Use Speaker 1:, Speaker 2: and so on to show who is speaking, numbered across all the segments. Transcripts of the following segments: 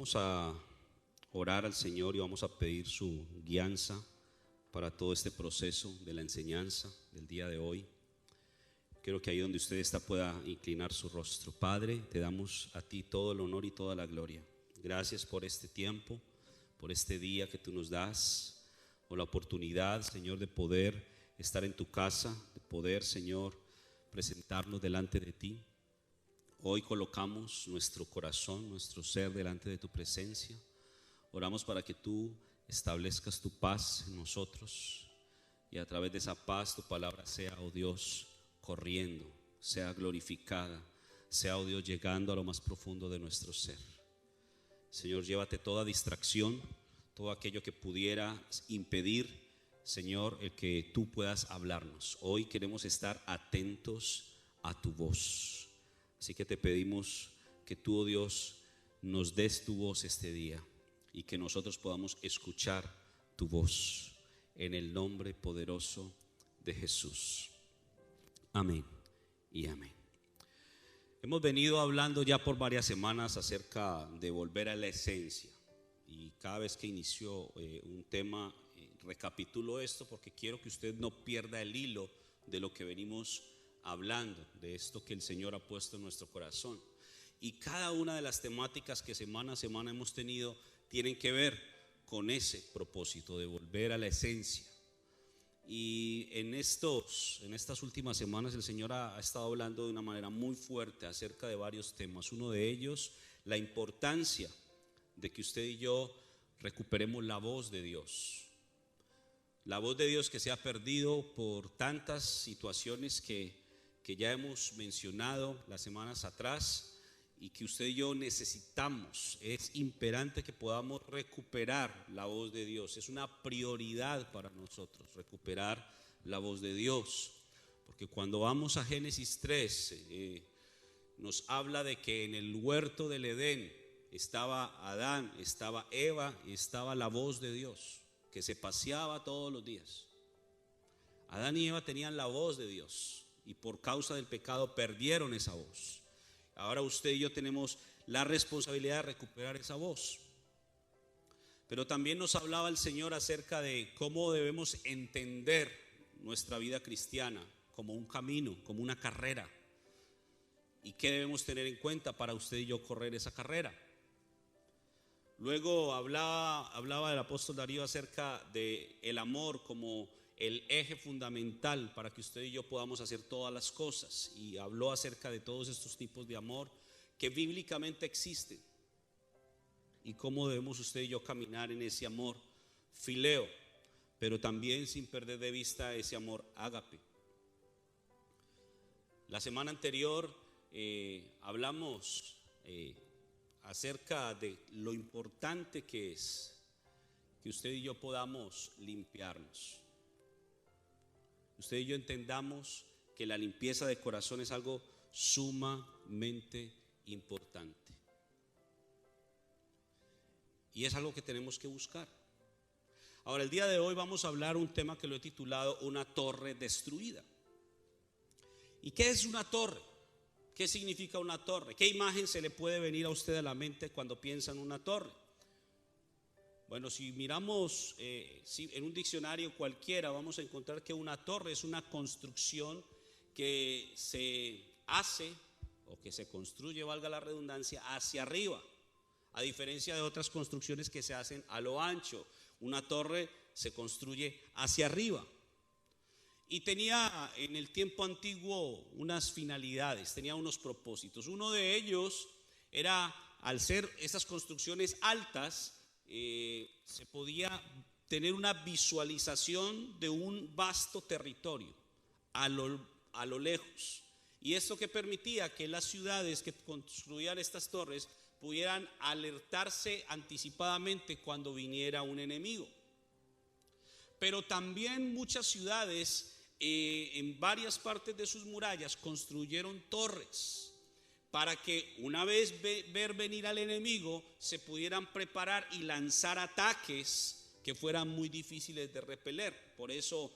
Speaker 1: Vamos a orar al Señor y vamos a pedir su guianza para todo este proceso de la enseñanza del día de hoy. Quiero que ahí donde usted está pueda inclinar su rostro. Padre, te damos a ti todo el honor y toda la gloria. Gracias por este tiempo, por este día que tú nos das, por la oportunidad, Señor, de poder estar en tu casa, de poder, Señor, presentarnos delante de ti. Hoy colocamos nuestro corazón, nuestro ser delante de tu presencia. Oramos para que tú establezcas tu paz en nosotros y a través de esa paz tu palabra sea, oh Dios, corriendo, sea glorificada, sea, oh Dios, llegando a lo más profundo de nuestro ser. Señor, llévate toda distracción, todo aquello que pudiera impedir, Señor, el que tú puedas hablarnos. Hoy queremos estar atentos a tu voz. Así que te pedimos que tú, oh Dios, nos des tu voz este día y que nosotros podamos escuchar tu voz en el nombre poderoso de Jesús. Amén y amén. Hemos venido hablando ya por varias semanas acerca de volver a la esencia, y cada vez que inicio un tema recapitulo esto porque quiero que usted no pierda el hilo de lo que venimos hablando, de esto que el Señor ha puesto en nuestro corazón. Y cada una de las temáticas que semana a semana hemos tenido tienen que ver con ese propósito de volver a la esencia. Y en estas últimas semanas el Señor ha estado hablando de una manera muy fuerte acerca de varios temas. Uno de ellos, la importancia de que usted y yo recuperemos la voz de Dios. La voz de Dios que se ha perdido por tantas situaciones que ya hemos mencionado las semanas atrás y que usted y yo necesitamos. Es imperante que podamos recuperar la voz de Dios. Es una prioridad para nosotros recuperar la voz de Dios, porque cuando vamos a Génesis 3 nos habla de que en el huerto del Edén estaba Adán, estaba Eva y estaba la voz de Dios que se paseaba todos los días. Adán y Eva tenían la voz de Dios y por causa del pecado perdieron esa voz. Ahora usted y yo tenemos la responsabilidad de recuperar esa voz. Pero también nos hablaba el Señor acerca de cómo debemos entender nuestra vida cristiana como un camino, como una carrera. Y qué debemos tener en cuenta para usted y yo correr esa carrera. Luego hablaba el apóstol Darío acerca de el amor como el eje fundamental para que usted y yo podamos hacer todas las cosas, y habló acerca de todos estos tipos de amor que bíblicamente existen y cómo debemos usted y yo caminar en ese amor fileo, pero también sin perder de vista ese amor ágape. La semana anterior hablamos acerca de lo importante que es que usted y yo podamos limpiarnos. Usted y yo entendamos que la limpieza de corazón es algo sumamente importante. Y es algo que tenemos que buscar. Ahora, el día de hoy vamos a hablar un tema que lo he titulado Una torre destruida. ¿Y qué es una torre? ¿Qué significa una torre? ¿Qué imagen se le puede venir a usted a la mente cuando piensa en una torre? Bueno, si miramos en un diccionario cualquiera, vamos a encontrar que una torre es una construcción que se hace o que se construye, valga la redundancia, hacia arriba, a diferencia de otras construcciones que se hacen a lo ancho. Una torre se construye hacia arriba. Y tenía en el tiempo antiguo unas finalidades, tenía unos propósitos. Uno de ellos era, al ser estas construcciones altas, se podía tener una visualización de un vasto territorio a lo lejos. Y esto que permitía que las ciudades que construían estas torres pudieran alertarse anticipadamente cuando viniera un enemigo. Pero también muchas ciudades en varias partes de sus murallas construyeron torres para que una vez ver venir al enemigo se pudieran preparar y lanzar ataques que fueran muy difíciles de repeler. Por eso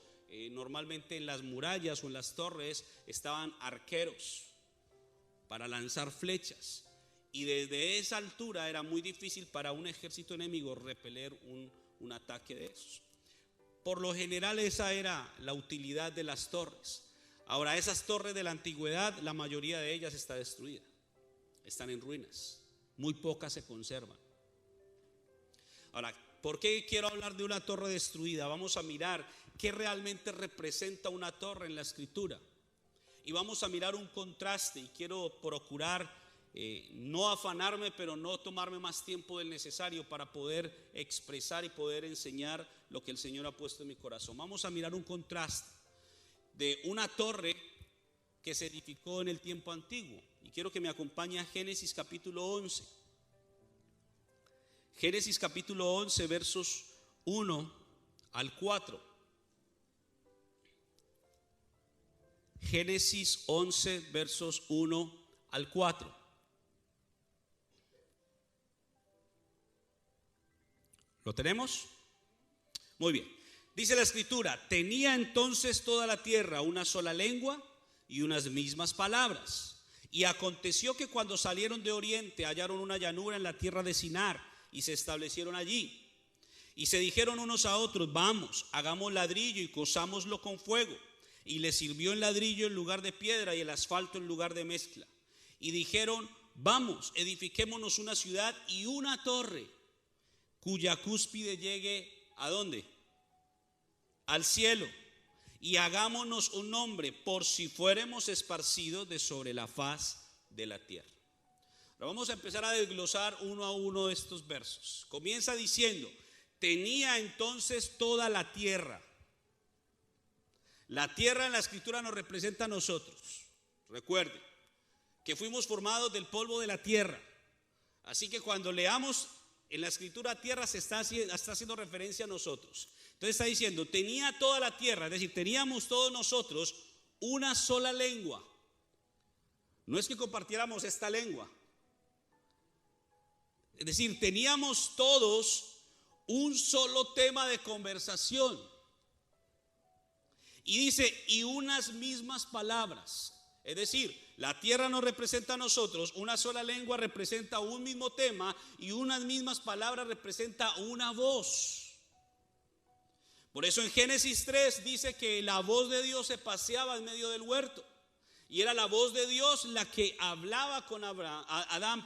Speaker 1: normalmente en las murallas o en las torres estaban arqueros para lanzar flechas. y desde esa altura era muy difícil para un ejército enemigo repeler un ataque de esos. Por lo general esa era la utilidad de las torres. Ahora, esas torres de la antigüedad, la mayoría de ellas está destruida, están en ruinas, muy pocas se conservan. Ahora, ¿por qué quiero hablar de una torre destruida? Vamos a mirar qué realmente representa una torre en la Escritura. Y vamos a mirar un contraste, y quiero procurar no afanarme, pero no tomarme más tiempo del necesario para poder expresar y poder enseñar lo que el Señor ha puesto en mi corazón. Vamos a mirar un contraste de una torre que se edificó en el tiempo antiguo. Y quiero que me acompañe a Génesis capítulo 11. Génesis capítulo 11, versos 1 al 4. Génesis 11, versos 1 al 4. ¿Lo tenemos? Muy bien. Dice la Escritura: tenía entonces toda la tierra una sola lengua y unas mismas palabras. Y aconteció que cuando salieron de oriente hallaron una llanura en la tierra de Sinar y se establecieron allí. Y se dijeron unos a otros: vamos, hagamos ladrillo y cosámoslo con fuego. Y les sirvió el ladrillo en lugar de piedra y el asfalto en lugar de mezcla. Y dijeron: vamos, edifiquémonos una ciudad y una torre, cuya cúspide llegue ¿a dónde? Al cielo, y hagámonos un nombre, por si fuéramos esparcidos de sobre la faz de la tierra. Ahora vamos a empezar a desglosar uno a uno de estos versos. Comienza diciendo: tenía entonces toda la tierra. La tierra en la Escritura nos representa a nosotros. Recuerden que fuimos formados del polvo de la tierra. Así que cuando leamos en la Escritura tierra, se está haciendo referencia a nosotros. Entonces está diciendo: tenía toda la tierra, es decir, teníamos todos nosotros una sola lengua. No es que compartiéramos esta lengua. Es decir, teníamos todos un solo tema de conversación. Y dice: y unas mismas palabras. Es decir, la tierra nos representa a nosotros, una sola lengua representa un mismo tema, y unas mismas palabras representa una voz. Por eso en Génesis 3 dice que la voz de Dios se paseaba en medio del huerto, y era la voz de Dios la que hablaba con Adán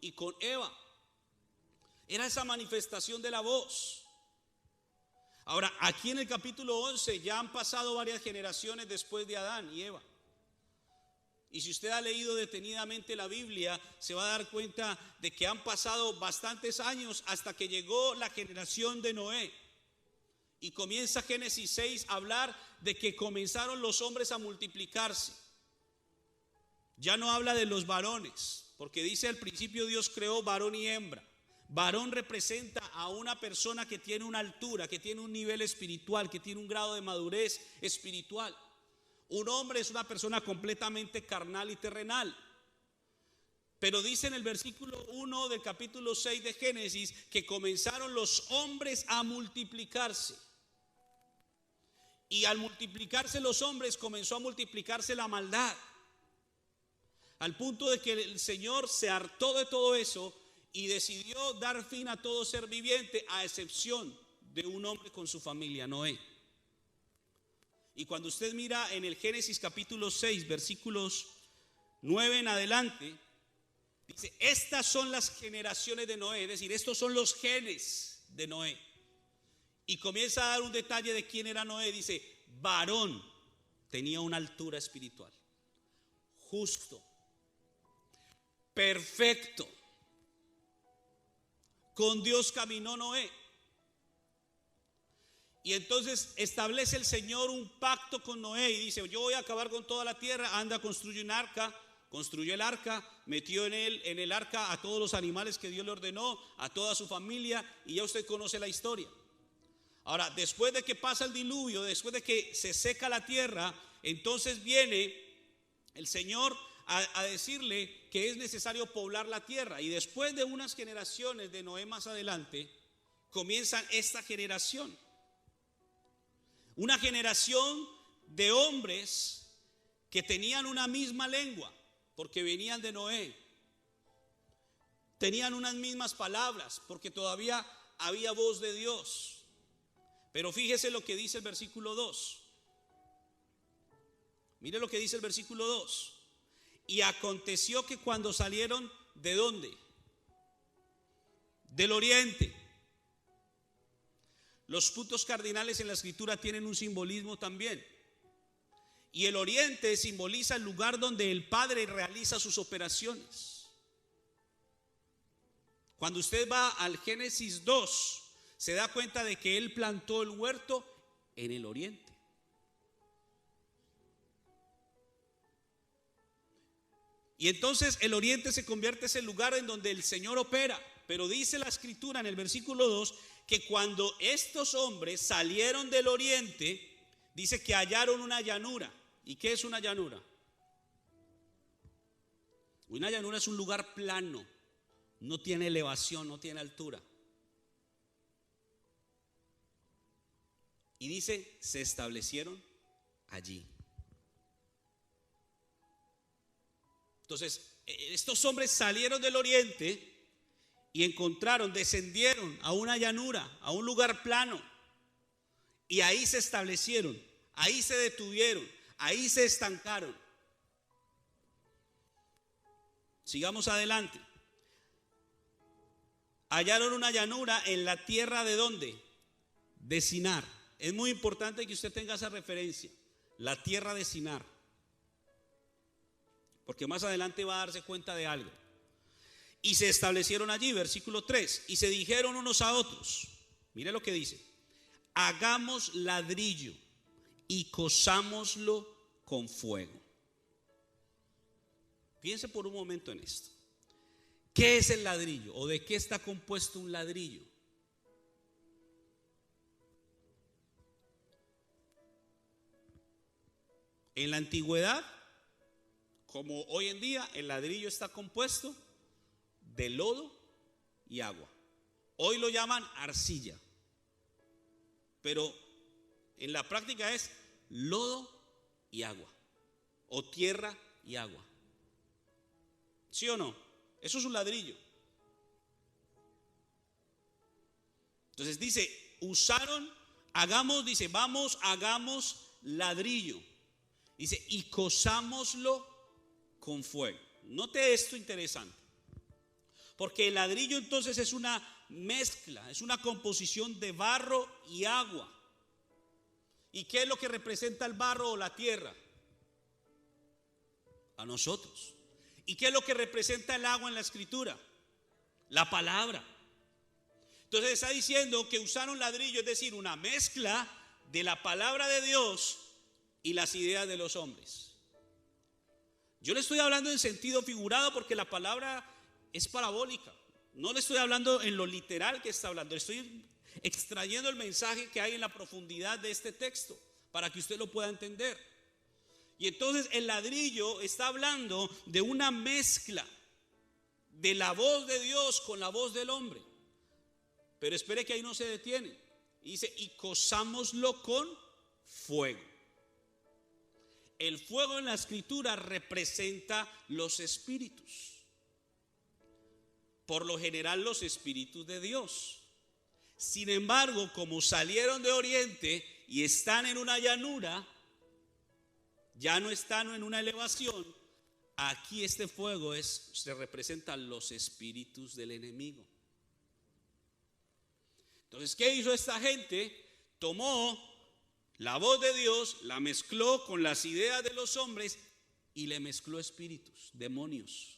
Speaker 1: y con Eva. Era esa manifestación de la voz. Ahora, aquí en el capítulo 11 ya han pasado varias generaciones después de Adán y Eva. Y si usted ha leído detenidamente la Biblia, se va a dar cuenta de que han pasado bastantes años hasta que llegó la generación de Noé. Y comienza Génesis 6 a hablar de que comenzaron los hombres a multiplicarse. Ya no habla de los varones, porque dice al principio Dios creó varón y hembra. Varón representa a una persona que tiene una altura, que tiene un nivel espiritual, que tiene un grado de madurez espiritual. Un hombre es una persona completamente carnal y terrenal. Pero dice en el versículo 1 del capítulo 6 de Génesis que comenzaron los hombres a multiplicarse. Y al multiplicarse los hombres, comenzó a multiplicarse la maldad. Al punto de que el Señor se hartó de todo eso y decidió dar fin a todo ser viviente, a excepción de un hombre con su familia, Noé. Y cuando usted mira en el Génesis capítulo 6, versículos 9 en adelante, dice: estas son las generaciones de Noé, es decir, estos son los genes de Noé. Y comienza a dar un detalle de quién era Noé. Dice: varón, tenía una altura espiritual, justo, perfecto. Con Dios caminó Noé. Y entonces establece el Señor un pacto con Noé y dice: yo voy a acabar con toda la tierra, anda, construye un arca. Construyó el arca, metió en el arca a todos los animales que Dios le ordenó, a toda su familia, y ya usted conoce la historia. Ahora, después de que pasa el diluvio, después de que se seca la tierra, entonces viene el Señor a decirle que es necesario poblar la tierra. Y después de unas generaciones de Noé más adelante, comienza esta generación. Una generación de hombres que tenían una misma lengua, porque venían de Noé. tenían unas mismas palabras, porque todavía había voz de Dios. Pero fíjese lo que dice el versículo 2. Mire lo que dice el versículo 2. Y aconteció que cuando salieron, ¿de dónde? Del oriente. Los puntos cardinales en la escritura tienen un simbolismo también. Y el oriente simboliza el lugar donde el Padre realiza sus operaciones. Cuando usted va al Génesis 2, se da cuenta de que Él plantó el huerto en el oriente. Y entonces el oriente se convierte en ese lugar en donde el Señor opera. Pero dice la escritura en el versículo 2 que cuando estos hombres salieron del oriente, dice que hallaron una llanura. ¿Y qué es una llanura? Una llanura es un lugar plano, no tiene elevación, no tiene altura. Y dice, se establecieron allí. Entonces, estos hombres salieron del oriente y encontraron, descendieron a una llanura, a un lugar plano. Y ahí se establecieron, ahí se detuvieron, ahí se estancaron. Sigamos adelante. Hallaron una llanura en la tierra ¿de dónde? De Sinar. Es muy importante que usted tenga esa referencia, la tierra de Sinar, porque más adelante va a darse cuenta de algo. Y se establecieron allí, versículo 3, y se dijeron unos a otros, mire lo que dice, hagamos ladrillo y cozámoslo con fuego. Piense por un momento en esto. ¿Qué es el ladrillo? ¿O de qué está compuesto un ladrillo? En la antigüedad, como hoy en día, el ladrillo está compuesto de lodo y agua. Hoy lo llaman arcilla, pero en la práctica es lodo y agua, o tierra y agua. ¿Sí o no? Eso es un ladrillo. Entonces dice, hagamos ladrillo. Dice, y cozámoslo con fuego. Note esto interesante. Porque el ladrillo entonces es una mezcla, es una composición de barro y agua. ¿Y qué es lo que representa el barro o la tierra? A nosotros. ¿Y qué es lo que representa el agua en la escritura? La palabra. Entonces está diciendo que usaron ladrillo, es decir, una mezcla de la palabra de Dios y las ideas de los hombres. Yo le estoy hablando en sentido figurado porque la palabra es parabólica. No le estoy hablando en lo literal que está hablando. Estoy extrayendo el mensaje que hay en la profundidad de este texto para que usted lo pueda entender. Y entonces el ladrillo está hablando de una mezcla de la voz de Dios con la voz del hombre. Pero espere que ahí no se detiene. Dice, y cozámoslo con fuego. El fuego en la escritura representa los espíritus. Por lo general los espíritus de Dios. Sin embargo, como salieron de oriente y están en una llanura, ya no están en una elevación, aquí este fuego se representa los espíritus del enemigo. Entonces, ¿qué hizo esta gente? Tomó la voz de Dios, la mezcló con las ideas de los hombres y le mezcló espíritus, demonios.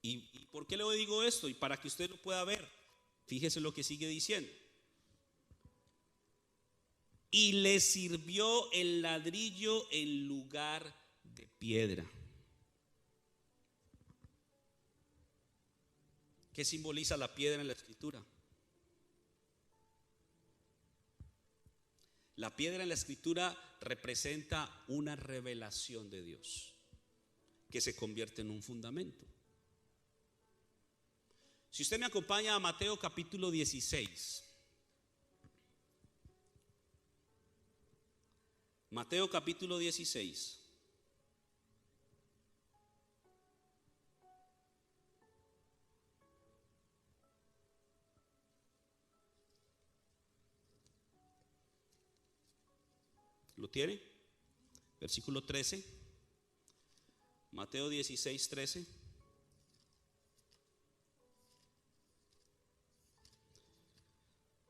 Speaker 1: ¿Y por qué le digo esto? Y para que usted lo pueda ver, fíjese lo que sigue diciendo. Y le sirvió el ladrillo en lugar de piedra. ¿Qué simboliza la piedra en la escritura? La piedra en la escritura representa una revelación de Dios que se convierte en un fundamento. Si usted me acompaña a Mateo capítulo 16. Mateo capítulo 16. ¿Lo tiene? Versículo 13. Mateo 16, 13.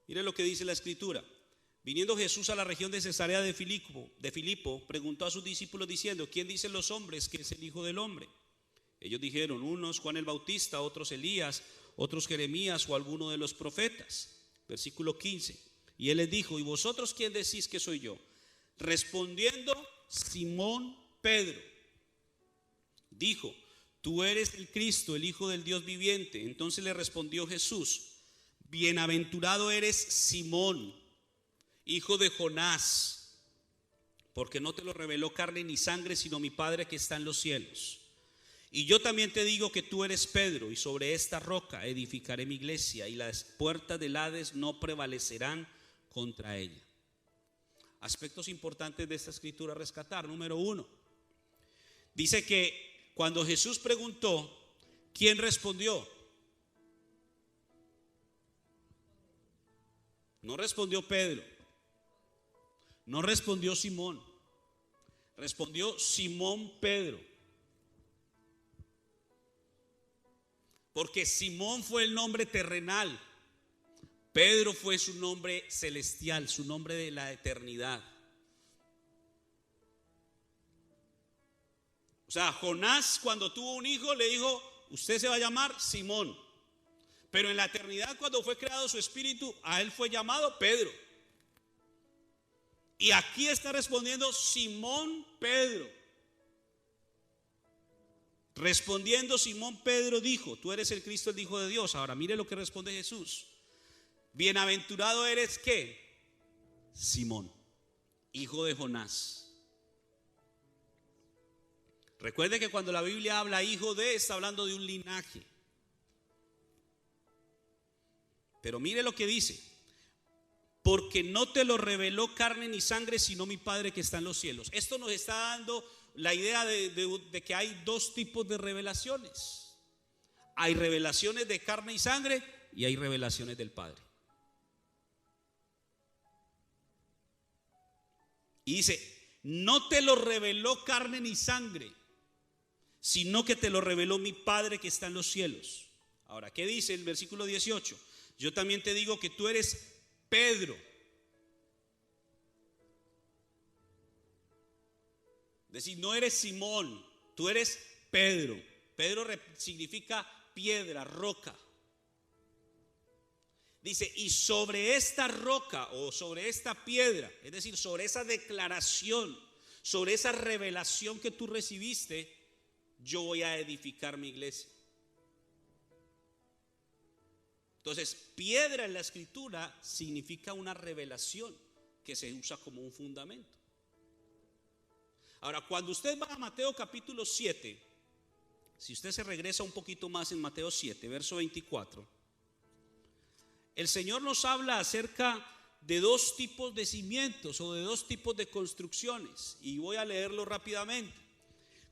Speaker 1: Mire lo que dice la escritura. Viniendo Jesús a la región de Cesarea de Filipo, preguntó a sus discípulos diciendo: ¿quién dicen los hombres que es el Hijo del Hombre? Ellos dijeron: unos Juan el Bautista, otros Elías, otros Jeremías o alguno de los profetas. Versículo 15. Y él les dijo: ¿y vosotros quién decís que soy yo? Respondiendo Simón Pedro dijo: tú eres el Cristo, el Hijo del Dios viviente. Entonces le respondió Jesús: bienaventurado eres Simón, hijo de Jonás, porque no te lo reveló carne ni sangre, sino mi Padre que está en los cielos. Y yo también te digo que tú eres Pedro, y sobre esta roca edificaré mi iglesia, y las puertas del Hades no prevalecerán contra ella. Aspectos importantes de esta escritura a rescatar. Número 1, dice que cuando Jesús preguntó, ¿quién respondió? No respondió Pedro, no respondió Simón, respondió Simón Pedro. Porque Simón fue el nombre terrenal, Pedro fue su nombre celestial, su nombre de la eternidad. O sea, Jonás cuando tuvo un hijo le dijo: usted se va a llamar Simón. Pero en la eternidad, cuando fue creado su espíritu, a él fue llamado Pedro. Y aquí está respondiendo Simón Pedro. Respondiendo Simón Pedro dijo: tú eres el Cristo, el Hijo de Dios. Ahora mire lo que responde Jesús: bienaventurado eres ¿qué? Simón, hijo de Jonás. Recuerde que cuando la Biblia habla hijo de, está hablando de un linaje. Pero mire lo que dice: porque no te lo reveló carne ni sangre, sino mi Padre que está en los cielos. Esto nos está dando la idea de que hay dos tipos de revelaciones. Hay revelaciones de carne y sangre y hay revelaciones del Padre. Y dice: no te lo reveló carne ni sangre, sino que te lo reveló mi Padre que está en los cielos. Ahora, ¿qué dice el versículo 18? Yo también te digo que tú eres Pedro. Es decir, no eres Simón, tú eres Pedro. Pedro significa piedra, roca. Dice: y sobre esta roca o sobre esta piedra, es decir, sobre esa declaración, sobre esa revelación que tú recibiste, yo voy a edificar mi iglesia. Entonces, piedra en la escritura significa una revelación que se usa como un fundamento. Ahora, cuando usted va a Mateo capítulo 7, si usted se regresa un poquito más en Mateo 7, verso 24, el Señor nos habla acerca de dos tipos de cimientos o de dos tipos de construcciones, y voy a leerlo rápidamente.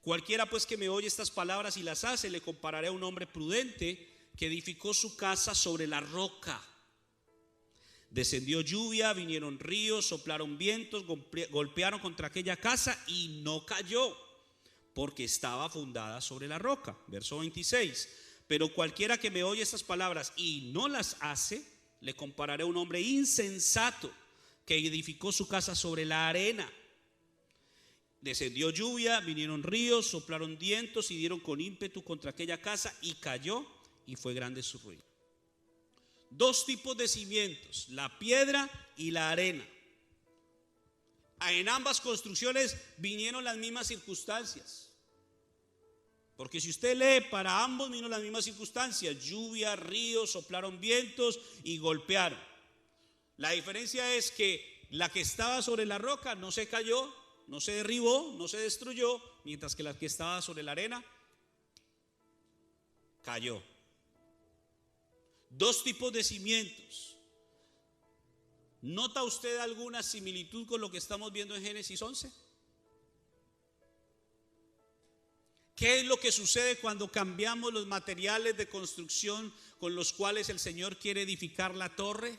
Speaker 1: Cualquiera pues que me oye estas palabras y las hace, le compararé a un hombre prudente que edificó su casa sobre la roca. Descendió lluvia, vinieron ríos, soplaron vientos, golpearon contra aquella casa y no cayó, porque estaba fundada sobre la roca. Verso 26. Pero cualquiera que me oye estas palabras y no las hace, le compararé a un hombre insensato que edificó su casa sobre la arena. Descendió lluvia, vinieron ríos, soplaron vientos y dieron con ímpetu contra aquella casa y cayó, y fue grande su ruina. Dos tipos de cimientos: la piedra y la arena. En ambas construcciones vinieron las mismas circunstancias. Porque si usted lee, para ambos vino las mismas circunstancias: lluvia, ríos, soplaron vientos y golpearon. La diferencia es que la que estaba sobre la roca no se cayó, no se derribó, no se destruyó, mientras que la que estaba sobre la arena cayó. Dos tipos de cimientos. ¿Nota usted alguna similitud con lo que estamos viendo en Génesis 11? ¿Qué es lo que sucede cuando cambiamos los materiales de construcción con los cuales el Señor quiere edificar la torre?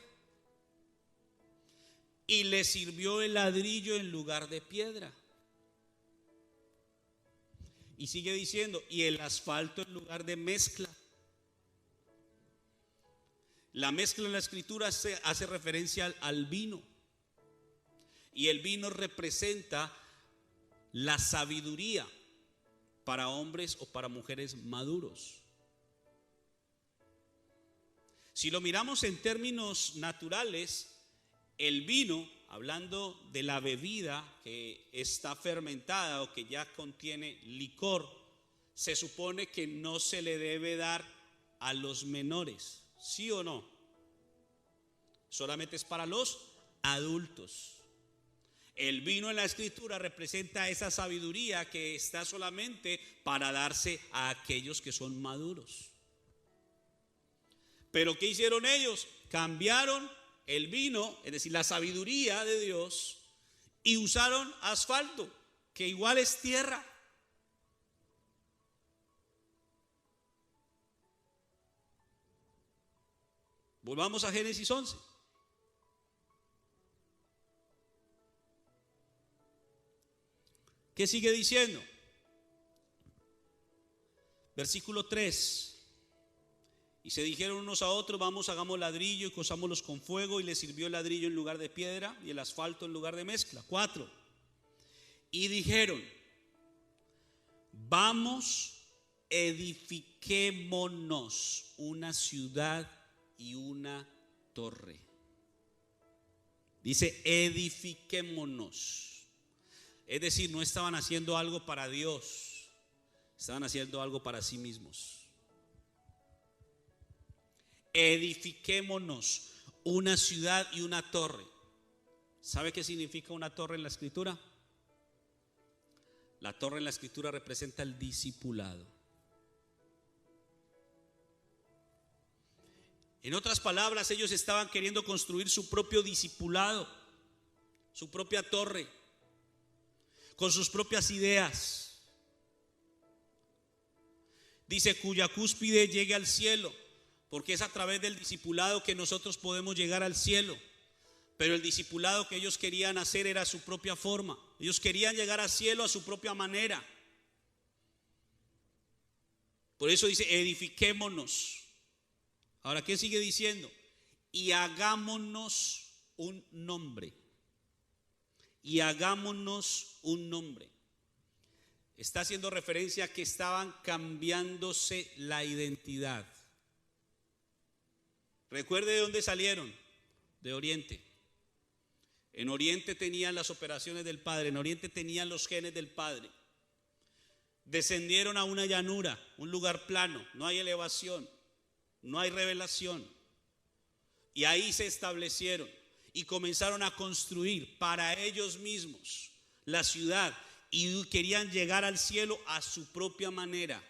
Speaker 1: y le sirvió el ladrillo en lugar de piedra. Y sigue diciendo, y el asfalto en lugar de mezcla. La mezcla en la escritura hace referencia al vino. Y el vino representa la sabiduría para hombres o para mujeres maduros. Si lo miramos en términos naturales, el vino, hablando de la bebida que está fermentada o que ya contiene licor, se supone que no se le debe dar a los menores, ¿sí o no? Solamente es para los adultos. El vino en la escritura representa esa sabiduría que está solamente para darse a aquellos que son maduros. Pero ¿qué hicieron ellos? Cambiaron el vino, es decir, la sabiduría de Dios, y usaron asfalto, que igual es tierra. Volvamos a Génesis 11. ¿Qué sigue diciendo? Versículo 3. Y se dijeron unos a otros, vamos, hagamos ladrillo y cosámoslos con fuego, y les sirvió el ladrillo en lugar de piedra y el asfalto en lugar de mezcla. 4. Y dijeron, vamos, edifiquémonos una ciudad y una torre. Dice, edifiquémonos. Es decir, no estaban haciendo algo para Dios, estaban haciendo algo para sí mismos. Edifiquémonos una ciudad y una torre. ¿Sabe qué significa una torre en la escritura? La torre en la escritura representa el discipulado. En otras palabras, ellos estaban queriendo construir su propio discipulado, su propia torre, con sus propias ideas. Dice, cuya cúspide llegue al cielo, porque es a través del discipulado que nosotros podemos llegar al cielo. Pero el discipulado que ellos querían hacer era a su propia forma. Ellos querían llegar al cielo a su propia manera. Por eso dice, edifiquémonos. Ahora, ¿qué sigue diciendo? Y hagámonos un nombre. Y hagámonos un nombre. Está haciendo referencia a que estaban cambiándose la identidad. Recuerde de dónde salieron, de Oriente. En Oriente tenían las operaciones del Padre, en Oriente tenían los genes del Padre. Descendieron a una llanura, un lugar plano, no hay elevación, no hay revelación. Y ahí se establecieron y comenzaron a construir para ellos mismos la ciudad y querían llegar al cielo a su propia manera,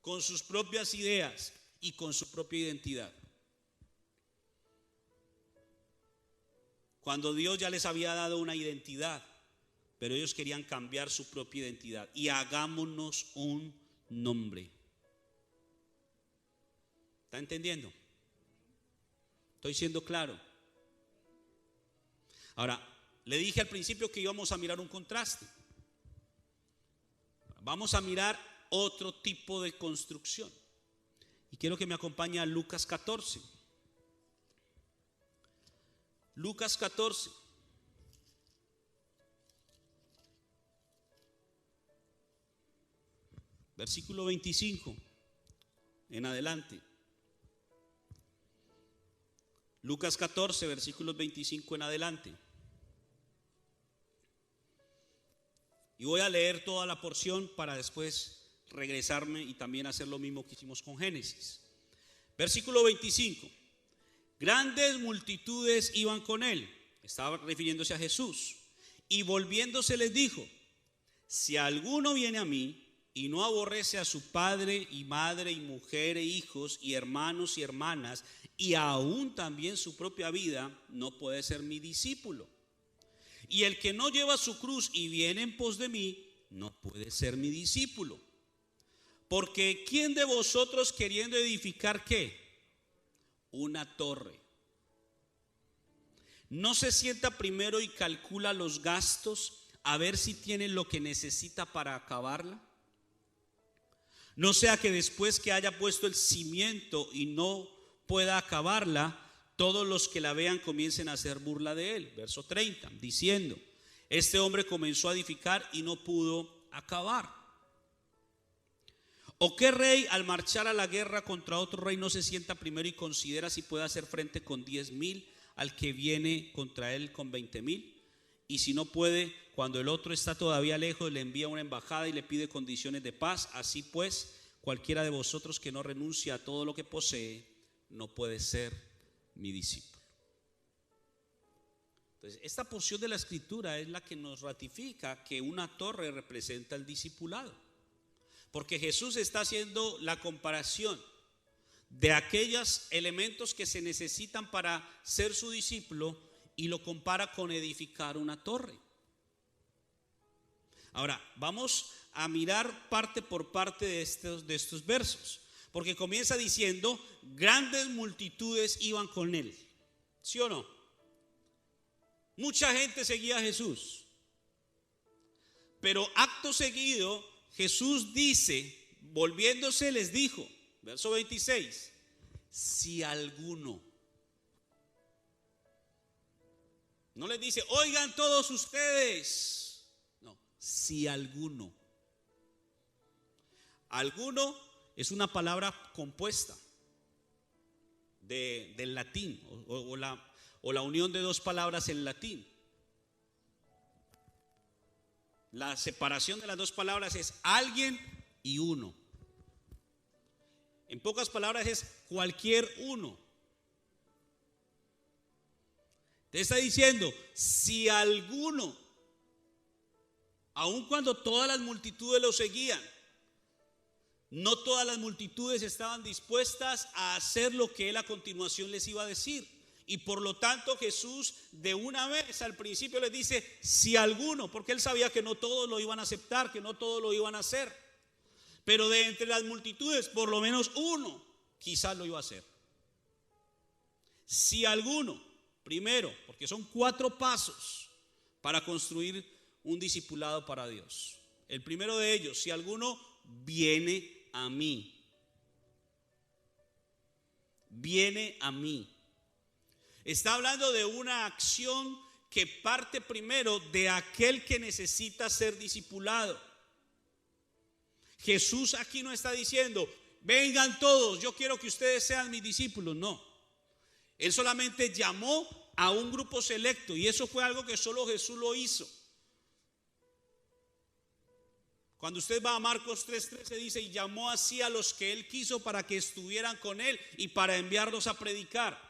Speaker 1: con sus propias ideas y con su propia identidad. Cuando Dios ya les había dado una identidad, pero ellos querían cambiar su propia identidad. Y hagámonos un nombre. ¿Está entendiendo? ¿Estoy siendo claro? Ahora, le dije al principio que íbamos a mirar un contraste. Vamos a mirar otro tipo de construcción. Y quiero que me acompañe a Lucas 14. Lucas 14. Versículo 25 en adelante. Lucas 14, versículos 25 en adelante. Y voy a leer toda la porción para después regresarme y también hacer lo mismo que hicimos con Génesis. Versículo 25. Grandes multitudes iban con él, estaba refiriéndose a Jesús, y volviéndose les dijo: si alguno viene a mí y no aborrece a su padre y madre y mujer e hijos y hermanos y hermanas y aún también su propia vida, no puede ser mi discípulo. Y el que no lleva su cruz y viene en pos de mí, no puede ser mi discípulo. Porque ¿quién de vosotros queriendo edificar qué? Una torre, ¿No se sienta primero y calcula los gastos a ver si tiene lo que necesita para acabarla? No sea que después que haya puesto el cimiento y no pueda acabarla, todos los que la vean comiencen a hacer burla de él. Verso 30, diciendo: este hombre comenzó a edificar y no pudo acabar. ¿O qué rey al marchar a la guerra contra otro rey no se sienta primero y considera si puede hacer frente con 10,000 al que viene contra él con 20,000? Y si no puede, cuando el otro está todavía lejos, le envía una embajada y le pide condiciones de paz. Así pues, cualquiera de vosotros que no renuncia a todo lo que posee, no puede ser mi discípulo. Entonces, esta porción de la escritura es la que nos ratifica que una torre representa el discipulado. Porque Jesús está haciendo la comparación de aquellos elementos que se necesitan para ser su discípulo y lo compara con edificar una torre. Ahora, vamos a mirar parte por parte de estos versos, porque comienza diciendo: grandes multitudes iban con él. ¿Sí o no? Mucha gente seguía a Jesús, pero acto seguido Jesús dice, volviéndose les dijo, verso 26, si alguno. No les dice, oigan todos ustedes. No, si alguno. Alguno es una palabra compuesta del latín o la unión de dos palabras en latín. La separación de las dos palabras es alguien y uno. En pocas palabras es cualquier uno. Te está diciendo, si alguno, aun cuando todas las multitudes lo seguían, no todas las multitudes estaban dispuestas a hacer lo que él a continuación les iba a decir. Y por lo tanto Jesús de una vez al principio les dice, si alguno, porque él sabía que no todos lo iban a aceptar, que no todos lo iban a hacer. Pero de entre las multitudes, por lo menos uno quizás lo iba a hacer. Si alguno, primero, porque son 4 pasos para construir un discipulado para Dios. El primero de ellos, si alguno viene a mí. Viene a mí. Está hablando de una acción que parte primero de aquel que necesita ser discipulado. Jesús aquí no está diciendo, vengan todos, yo quiero que ustedes sean mis discípulos. No, él solamente llamó a un grupo selecto y eso fue algo que solo Jesús lo hizo. Cuando usted va a Marcos 3:13 dice, y llamó así a los que él quiso para que estuvieran con él y para enviarlos a predicar.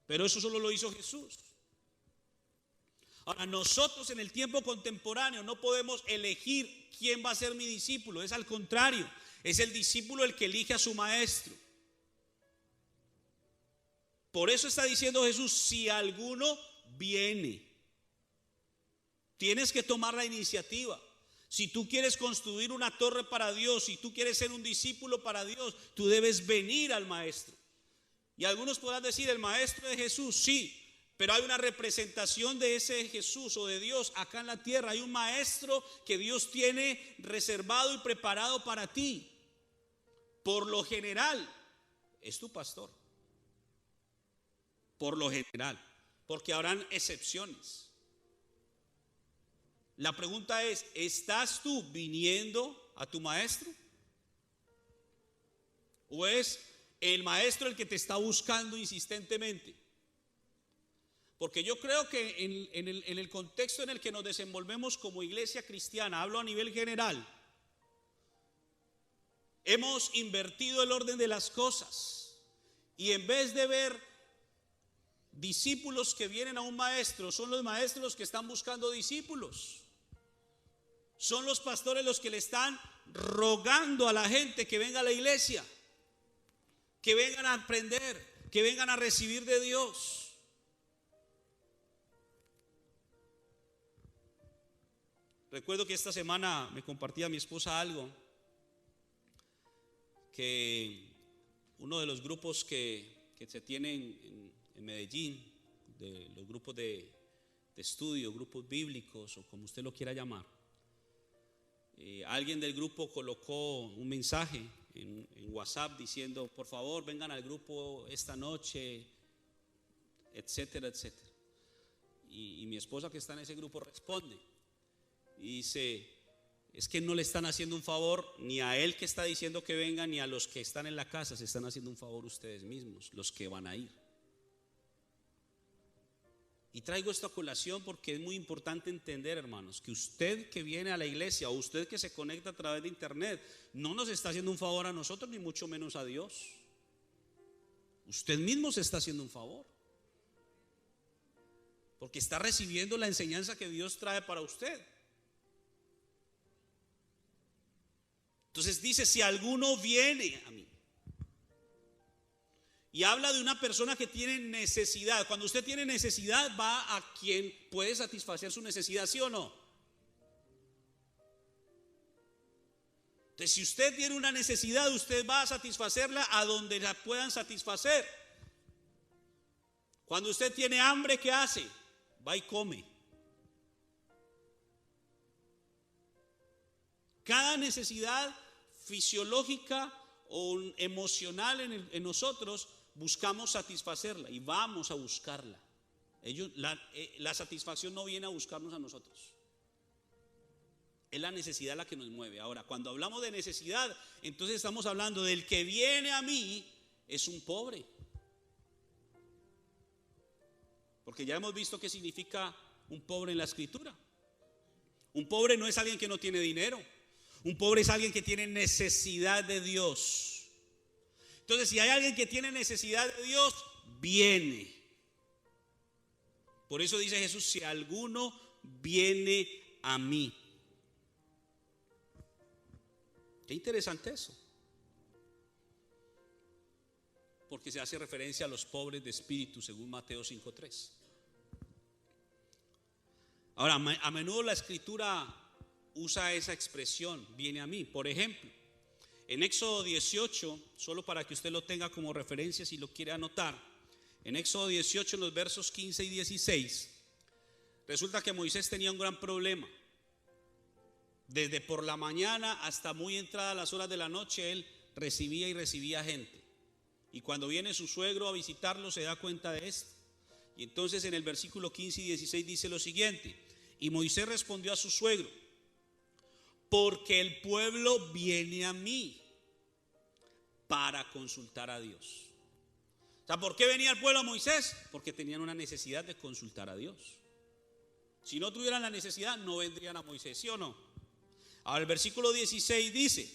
Speaker 1: Pero eso solo lo hizo Jesús. Ahora, nosotros en el tiempo contemporáneo no podemos elegir quién va a ser mi discípulo. Es al contrario, es el discípulo el que elige a su maestro. Por eso está diciendo Jesús, si alguno viene, tienes que tomar la iniciativa. Si tú quieres construir una torre para Dios, si tú quieres ser un discípulo para Dios, tú debes venir al maestro. Y algunos podrán decir, el maestro de Jesús, sí, pero hay una representación de ese Jesús o de Dios acá en la tierra. Hay un maestro que Dios tiene reservado y preparado para ti. Por lo general, es tu pastor. Por lo general, porque habrán excepciones. La pregunta es, ¿estás tú viniendo a tu maestro? ¿O es el maestro el que te está buscando insistentemente? Porque yo creo que en el contexto en el que nos desenvolvemos como iglesia cristiana, hablo a nivel general, hemos invertido el orden de las cosas y en vez de ver discípulos que vienen a un maestro, son los maestros los que están buscando discípulos. Son los pastores los que le están rogando a la gente que venga a la iglesia, que vengan a aprender, que vengan a recibir de Dios. Recuerdo que esta semana me compartía mi esposa algo, que uno de los grupos que se tienen en Medellín, de los grupos de estudio, grupos bíblicos o como usted lo quiera llamar, alguien del grupo colocó un mensaje en WhatsApp diciendo: por favor vengan al grupo esta noche, etcétera, etcétera. Y mi esposa, que está en ese grupo, responde y dice: es que no le están haciendo un favor ni a él que está diciendo que venga, ni a los que están en la casa. Se están haciendo un favor ustedes mismos, los que van a ir. Y traigo esta colación porque es muy importante entender, hermanos, que usted que viene a la iglesia o usted que se conecta a través de internet no nos está haciendo un favor a nosotros, ni mucho menos a Dios. Usted mismo se está haciendo un favor, porque está recibiendo la enseñanza que Dios trae para usted. Entonces dice: si alguno viene a mí. Y habla de una persona que tiene necesidad. Cuando usted tiene necesidad, va a quien puede satisfacer su necesidad, ¿sí o no? Entonces, si usted tiene una necesidad, usted va a satisfacerla a donde la puedan satisfacer. Cuando usted tiene hambre, ¿qué hace? Va y come. Cada necesidad fisiológica o emocional en nosotros, buscamos satisfacerla y vamos a buscarla. La satisfacción no viene a buscarnos a nosotros. Es la necesidad la que nos mueve. Ahora, cuando hablamos de necesidad, entonces estamos hablando del que viene a mí es un pobre. Porque ya hemos visto qué significa un pobre en la escritura. Un pobre no es alguien que no tiene dinero. Un pobre es alguien que tiene necesidad de Dios. Entonces, si hay alguien que tiene necesidad de Dios, viene. Por eso dice Jesús: si alguno viene a mí. Qué interesante eso. Porque se hace referencia a los pobres de espíritu, según Mateo 5:3. Ahora, a menudo la escritura usa esa expresión: viene a mí. Por ejemplo, en Éxodo 18, solo para que usted lo tenga como referencia si lo quiere anotar, en Éxodo 18, en los versos 15 y 16, resulta que Moisés tenía un gran problema. Desde por la mañana hasta muy entradas las horas de la noche, él recibía gente. Y cuando viene su suegro a visitarlo, se da cuenta de esto. Y entonces en el versículo 15 y 16 dice lo siguiente: y Moisés respondió a su suegro: porque el pueblo viene a mí para consultar a Dios. O sea, ¿por qué venía el pueblo a Moisés? Porque tenían una necesidad de consultar a Dios. Si no tuvieran la necesidad, no vendrían a Moisés, ¿sí o no? Ahora el versículo 16 dice: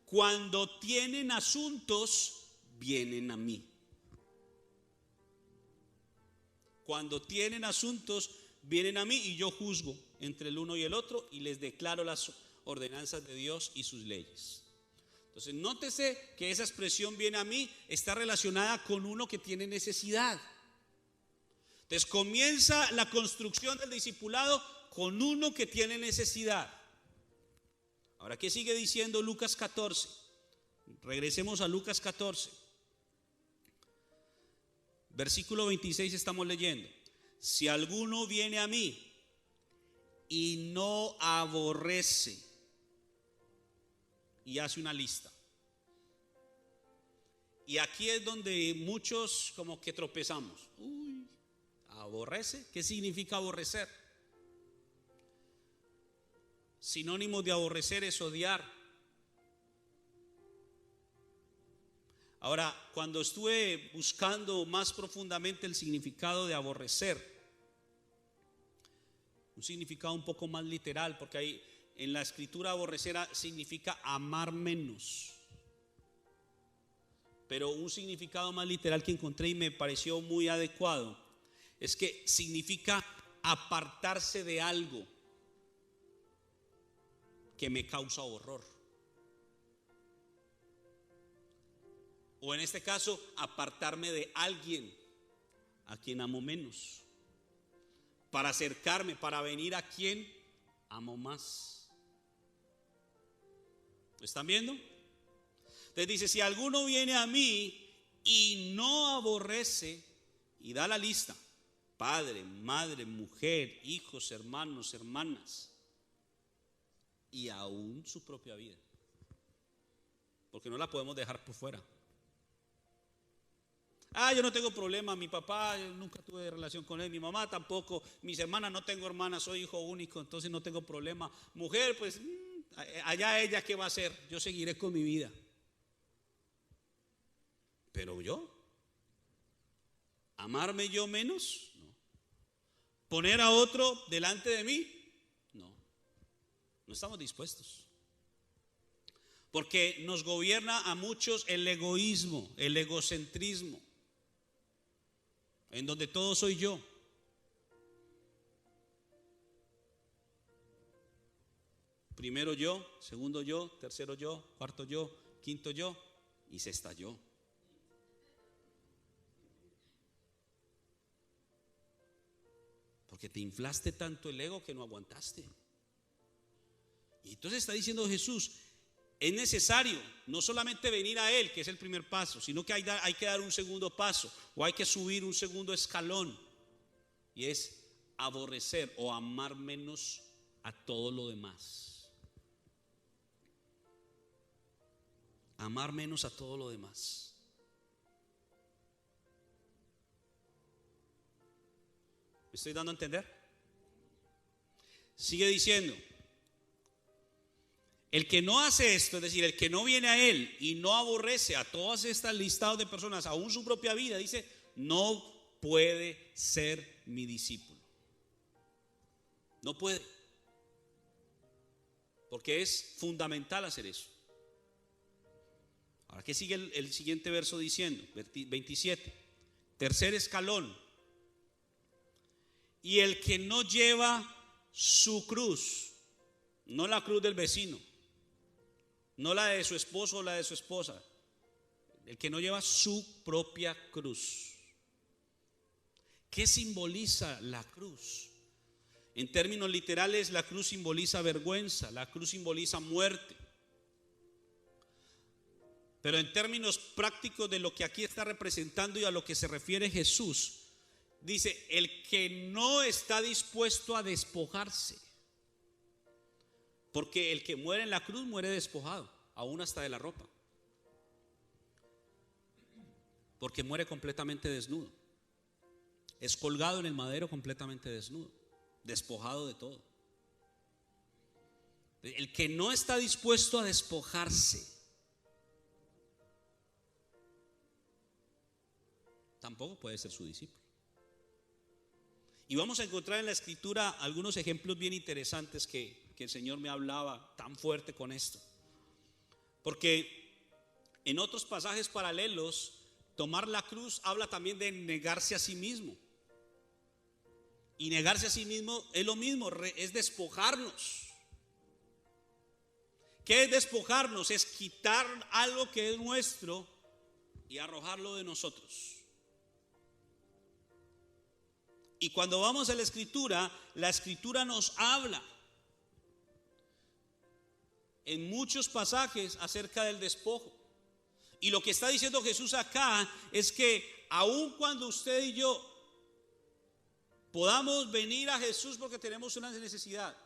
Speaker 1: cuando tienen asuntos, vienen a mí. Cuando tienen asuntos, vienen a mí, y yo juzgo entre el uno y el otro y les declaro las ordenanzas de Dios y sus leyes. Entonces, nótese que esa expresión viene a mí está relacionada con uno que tiene necesidad. Entonces, comienza la construcción del discipulado con uno que tiene necesidad. Ahora, ¿qué sigue diciendo Lucas 14? Regresemos a Lucas 14. Versículo 26 estamos leyendo: si alguno viene a mí y no aborrece, y hace una lista. Y aquí es donde muchos como que tropezamos. ¿Aborrece? ¿Qué significa aborrecer? Sinónimo de aborrecer es odiar. Ahora, cuando estuve buscando más profundamente el significado de aborrecer, un significado un poco más literal, porque ahí en la escritura aborrecer significa amar menos. Pero un significado más literal que encontré y me pareció muy adecuado es que significa apartarse de algo que me causa horror. O en este caso, apartarme de alguien a quien amo menos, para acercarme, para venir a quien amo más. ¿Lo están viendo? Entonces dice: si alguno viene a mí y no aborrece, y da la lista, padre, madre, mujer, hijos, hermanos, hermanas, y aún su propia vida, porque no la podemos dejar por fuera. Yo no tengo problema, mi papá, yo nunca tuve relación con él, mi mamá tampoco, mis hermanas, no tengo hermanas, soy hijo único, entonces no tengo problema. Mujer, pues allá ella, ¿qué va a hacer? Yo seguiré con mi vida. Pero yo, ¿amarme yo menos? No. ¿Poner a otro delante de mí? No. No estamos dispuestos. Porque nos gobierna a muchos el egoísmo, el egocentrismo, en donde todo soy yo. Primero yo, segundo yo, tercero yo, cuarto yo, quinto yo, y se estalló. Porque te inflaste tanto el ego que no aguantaste. Y entonces está diciendo Jesús, es necesario no solamente venir a Él, que es el primer paso, sino que hay que dar un segundo paso, o hay que subir un segundo escalón, y es aborrecer o amar menos a todo lo demás. Amar menos a todo lo demás. ¿Me estoy dando a entender? Sigue diciendo, el que no hace esto, es decir, el que no viene a Él y no aborrece a todas estas listados de personas, aún su propia vida, dice, no puede ser mi discípulo. No puede. Porque es fundamental hacer eso. Ahora, ¿qué sigue el siguiente verso diciendo? 27. Tercer escalón. Y el que no lleva su cruz, no la cruz del vecino, no la de su esposo o la de su esposa, el que no lleva su propia cruz. ¿Qué simboliza la cruz? En términos literales, la cruz simboliza vergüenza, la cruz simboliza muerte. Pero en términos prácticos de lo que aquí está representando y a lo que se refiere Jesús, dice, el que no está dispuesto a despojarse. Porque el que muere en la cruz muere despojado, aún hasta de la ropa. Porque muere completamente desnudo. Es colgado en el madero completamente desnudo, despojado de todo. El que no está dispuesto a despojarse, tampoco puede ser su discípulo. Y vamos a encontrar en la Escritura algunos ejemplos bien interesantes que el Señor me hablaba tan fuerte con esto. Porque en otros pasajes paralelos, tomar la cruz habla también de negarse a sí mismo. Y negarse a sí mismo es lo mismo, es despojarnos. ¿Qué es despojarnos? Es quitar algo que es nuestro y arrojarlo de nosotros. Y cuando vamos a la Escritura nos habla en muchos pasajes acerca del despojo. Y lo que está diciendo Jesús acá es que aun cuando usted y yo podamos venir a Jesús porque tenemos una necesidad,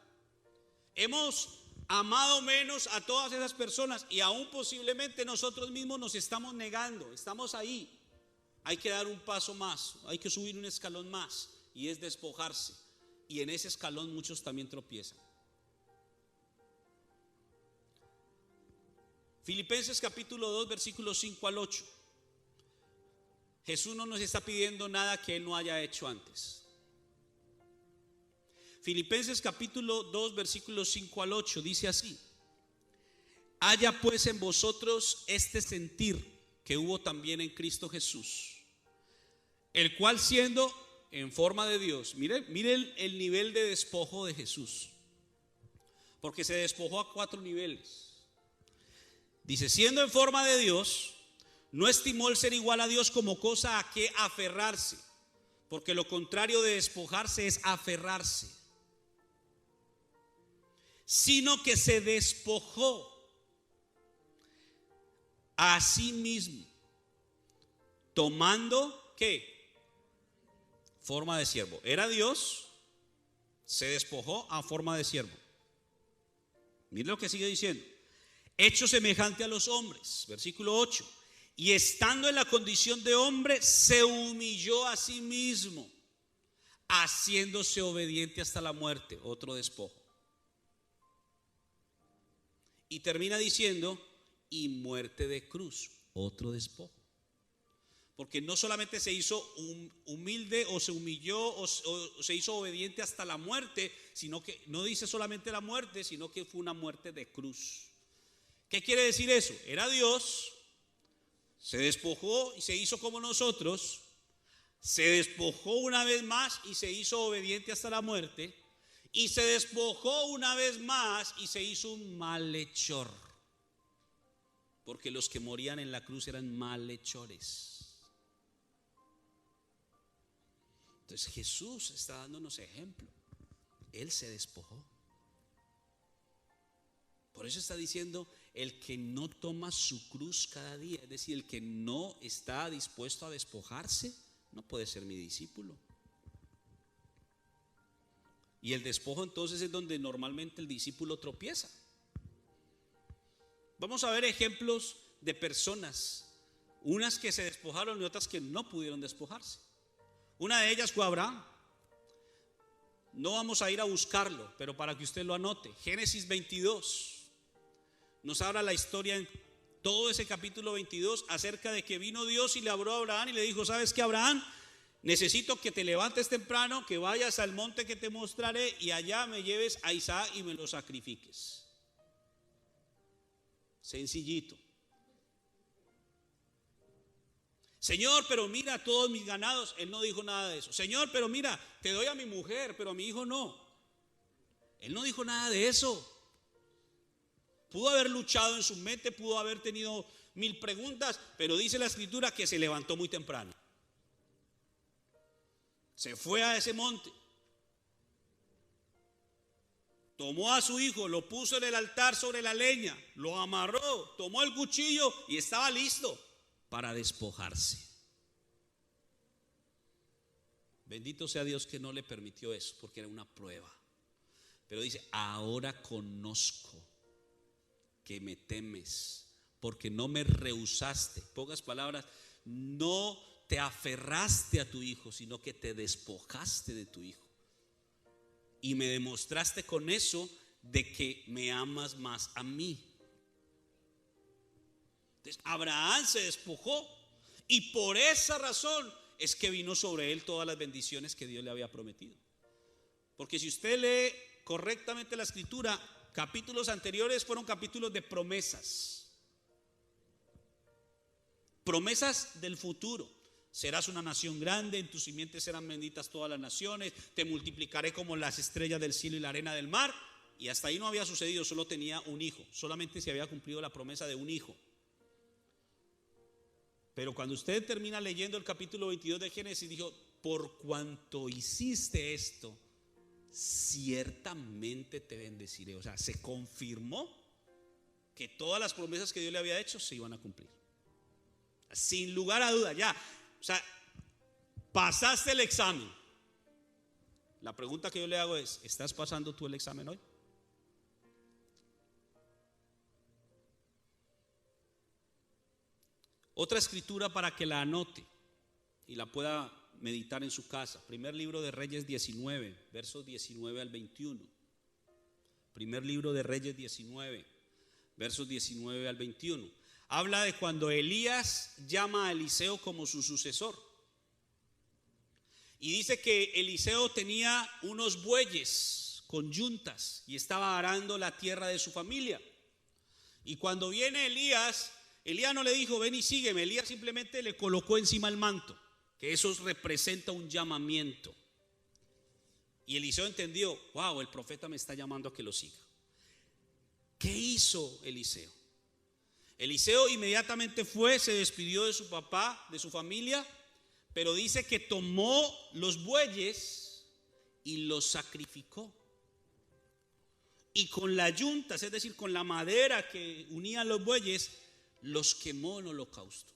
Speaker 1: hemos amado menos a todas esas personas y aún posiblemente nosotros mismos nos estamos negando, estamos ahí. Hay que dar un paso más, hay que subir un escalón más, y es despojarse. Y en ese escalón muchos también tropiezan. Filipenses capítulo 2 versículos 5 al 8. Jesús no nos está pidiendo nada que Él no haya hecho antes. Filipenses capítulo 2 versículos 5 al 8 dice así: haya pues en vosotros este sentir que hubo también en Cristo Jesús, el cual siendo en forma de Dios, mire el nivel de despojo de Jesús, porque se despojó a 4 niveles. Dice, siendo en forma de Dios, no estimó el ser igual a Dios como cosa a que aferrarse, porque lo contrario de despojarse es aferrarse, sino que se despojó a sí mismo, tomando ¿qué? forma de siervo. Era Dios, se despojó a forma de siervo. Mire lo que sigue diciendo. Hecho semejante a los hombres, versículo 8. Y estando en la condición de hombre, se humilló a sí mismo, haciéndose obediente hasta la muerte, otro despojo. Y termina diciendo, y muerte de cruz, otro despojo. Porque no solamente se hizo humilde o se humilló o se hizo obediente hasta la muerte, sino que no dice solamente la muerte, sino que fue una muerte de cruz. ¿Qué quiere decir eso? Era Dios, se despojó y se hizo como nosotros, se despojó una vez más y se hizo obediente hasta la muerte, y se despojó una vez más y se hizo un malhechor, porque los que morían en la cruz eran malhechores. Entonces Jesús está dándonos ejemplo. Él se despojó. Por eso está diciendo, el que no toma su cruz cada día, es decir, el que no está dispuesto a despojarse, no puede ser mi discípulo. Y el despojo entonces es donde normalmente el discípulo tropieza. Vamos a ver ejemplos de personas, unas que se despojaron y otras que no pudieron despojarse. Una de ellas fue Abraham. No vamos a ir a buscarlo, pero para que usted lo anote. Génesis 22 nos habla la historia en todo ese capítulo 22 acerca de que vino Dios y le habló a Abraham y le dijo: ¿sabes qué, Abraham? Necesito que te levantes temprano, que vayas al monte que te mostraré y allá me lleves a Isaac y me lo sacrifiques. Sencillito. Señor, pero mira todos mis ganados. Él no dijo nada de eso. Señor, pero mira, te doy a mi mujer, pero a mi hijo no. Él no dijo nada de eso. Pudo haber luchado en su mente, pudo haber tenido 1000 preguntas, pero dice la escritura que se levantó muy temprano. Se fue a ese monte, tomó a su hijo, lo puso en el altar sobre la leña, lo amarró, tomó el cuchillo y estaba listo para despojarse. Bendito sea Dios que no le permitió eso, porque era una prueba. Pero dice: ahora conozco que me temes, porque no me rehusaste. Pocas palabras, no te aferraste a tu hijo, sino que te despojaste de tu hijo. Y me demostraste con eso de que me amas más a mí. Entonces Abraham se despojó, y por esa razón es que vino sobre él todas las bendiciones que Dios le había prometido. Porque si usted lee correctamente la escritura, capítulos anteriores fueron capítulos de promesas. Promesas del futuro. Serás una nación grande, en tus simientes serán benditas todas las naciones, te multiplicaré como las estrellas del cielo y la arena del mar. Y hasta ahí no había sucedido, solo tenía un hijo, solamente se había cumplido la promesa de un hijo. Pero cuando usted termina leyendo el capítulo 22 de Génesis, dijo: por cuanto hiciste esto, ciertamente te bendeciré. O sea, se confirmó que todas las promesas que Dios le había hecho se iban a cumplir, sin lugar a duda. Ya, o sea, pasaste el examen. La pregunta que yo le hago es: ¿estás pasando tú el examen hoy? Otra escritura para que la anote y la pueda meditar en su casa. Primer libro de Reyes 19, versos 19 al 21. Primer libro de Reyes 19, versos 19 al 21. Habla de cuando Elías llama a Eliseo como su sucesor. Y dice que Eliseo tenía unos bueyes con yuntas y estaba arando la tierra de su familia. Y cuando viene Elías no le dijo: ven y sígueme. Elías simplemente le colocó encima el manto, que eso representa un llamamiento. Y Eliseo entendió: wow, el profeta me está llamando a que lo siga. ¿Qué hizo Eliseo? Eliseo inmediatamente fue, se despidió de su papá, de su familia, pero dice que tomó los bueyes y los sacrificó. Y con las yuntas, es decir, con la madera que unía los bueyes, los quemó en holocausto.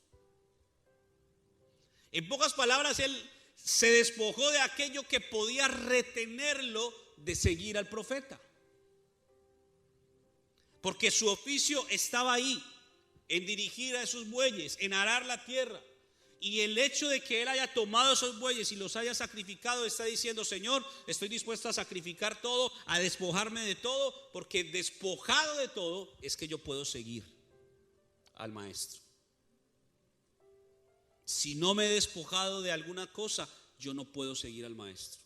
Speaker 1: En pocas palabras, él se despojó de aquello que podía retenerlo de seguir al profeta. Porque su oficio estaba ahí, en dirigir a esos bueyes, en arar la tierra. Y el hecho de que él haya tomado esos bueyes y los haya sacrificado, está diciendo: Señor, estoy dispuesto a sacrificar todo, a despojarme de todo, porque despojado de todo es que yo puedo seguir al maestro. Si no me he despojado de alguna cosa, yo no puedo seguir al maestro.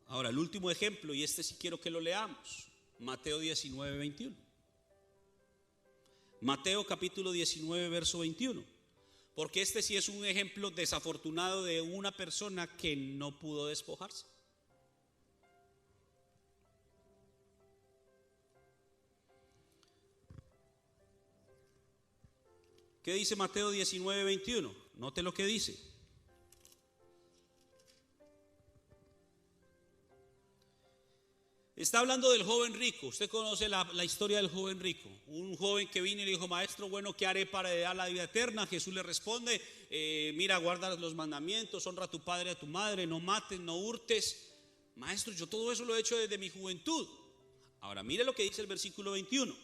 Speaker 1: Ahora, el último ejemplo, y este sí quiero que lo leamos, Mateo 19, 21. Mateo capítulo 19, verso 21. Porque este sí es un ejemplo desafortunado de una persona que no pudo despojarse. ¿Qué dice Mateo 19, 21? Note lo que dice. Está hablando del joven rico. Usted conoce la historia del joven rico. Un joven que vino y le dijo: maestro, bueno, ¿qué haré para heredar la vida eterna? Jesús le responde: mira, guarda los mandamientos, honra a tu padre y a tu madre, no mates, no hurtes. Maestro, yo todo eso lo he hecho desde mi juventud. Ahora mire lo que dice el versículo 21.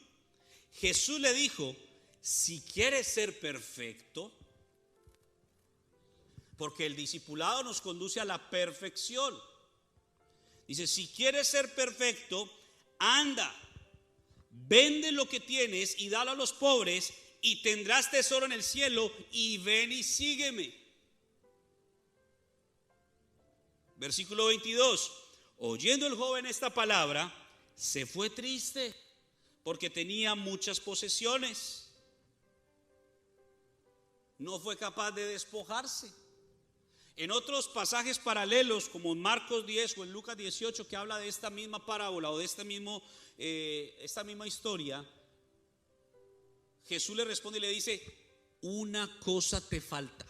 Speaker 1: Jesús le dijo: si quieres ser perfecto, porque el discipulado nos conduce a la perfección. Dice: si quieres ser perfecto, anda, vende lo que tienes y dalo a los pobres, y tendrás tesoro en el cielo, y ven y sígueme. Versículo 22. Oyendo el joven esta palabra, se fue triste, porque tenía muchas posesiones. No fue capaz de despojarse. En otros pasajes paralelos, como en Marcos 10 o en Lucas 18, que habla de esta misma parábola o de esta misma historia, Jesús le responde y le dice: una cosa te falta.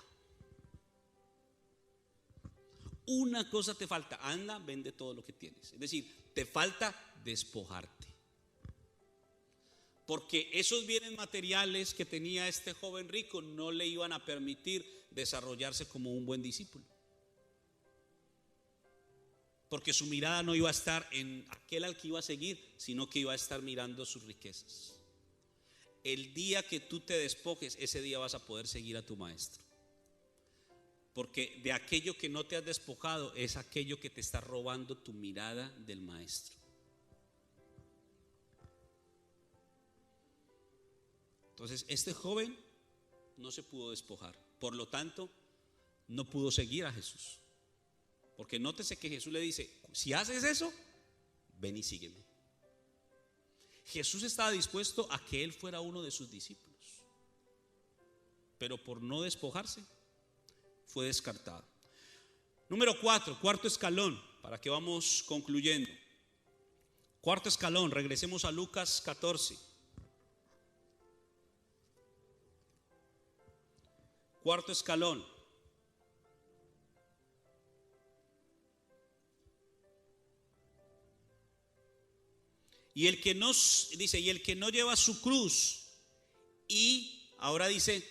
Speaker 1: Una cosa te falta. Anda, vende todo lo que tienes. Es decir, te falta despojarte. Porque esos bienes materiales que tenía este joven rico no le iban a permitir desarrollarse como un buen discípulo. Porque su mirada no iba a estar en aquel al que iba a seguir, sino que iba a estar mirando sus riquezas. El día que tú te despojes, ese día vas a poder seguir a tu maestro. Porque de aquello que no te has despojado es aquello que te está robando tu mirada del maestro. Entonces este joven no se pudo despojar, por lo tanto no pudo seguir a Jesús. Porque nótese que Jesús le dice: si haces eso, ven y sígueme. Jesús estaba dispuesto a que él fuera uno de sus discípulos, pero por no despojarse fue descartado. Número 4, cuarto escalón, para que vamos concluyendo. Cuarto escalón, regresemos a Lucas 14. Cuarto escalón. Y el que no lleva su cruz, y ahora dice,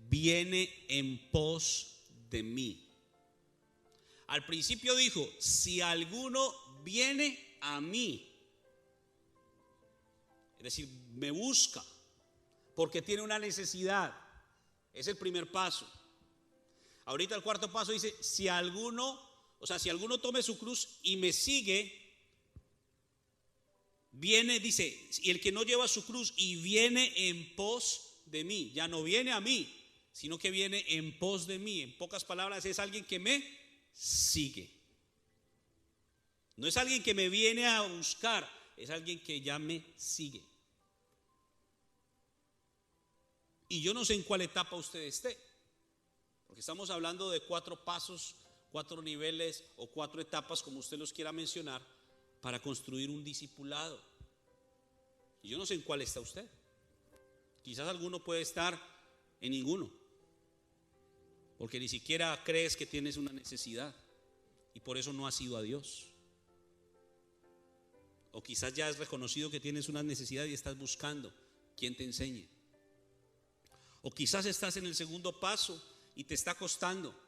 Speaker 1: viene en pos de mí. Al principio dijo: si alguno viene a mí, es decir, me busca porque tiene una necesidad. Es el primer paso. Ahorita el cuarto paso dice: si alguno tome su cruz y me sigue, viene, dice, y el que no lleva su cruz y viene en pos de mí. Ya no viene a mí, sino que viene en pos de mí. En pocas palabras, es alguien que me sigue. No es alguien que me viene a buscar, es alguien que ya me sigue. Y yo no sé en cuál etapa usted esté, porque estamos hablando de 4 pasos, 4 niveles o 4 etapas, como usted los quiera mencionar, para construir un discipulado. Y yo no sé en cuál está usted. Quizás alguno puede estar en ninguno, porque ni siquiera crees que tienes una necesidad y por eso no has ido a Dios. O quizás ya has reconocido que tienes una necesidad y estás buscando quien te enseñe. O quizás estás en el segundo paso y te está costando